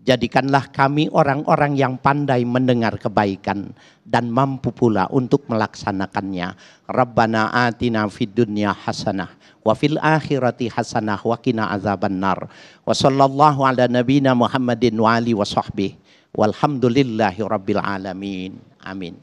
jadikanlah kami orang-orang yang pandai mendengar kebaikan dan mampu pula untuk melaksanakannya. Rabbana atina fid dunya hasanah wa fil akhirati hasanah wa qina azabannar. Wa sallallahu ala nabina Muhammadin wa alihi wa sahbihi walhamdulillahi rabbil alamin. Amin.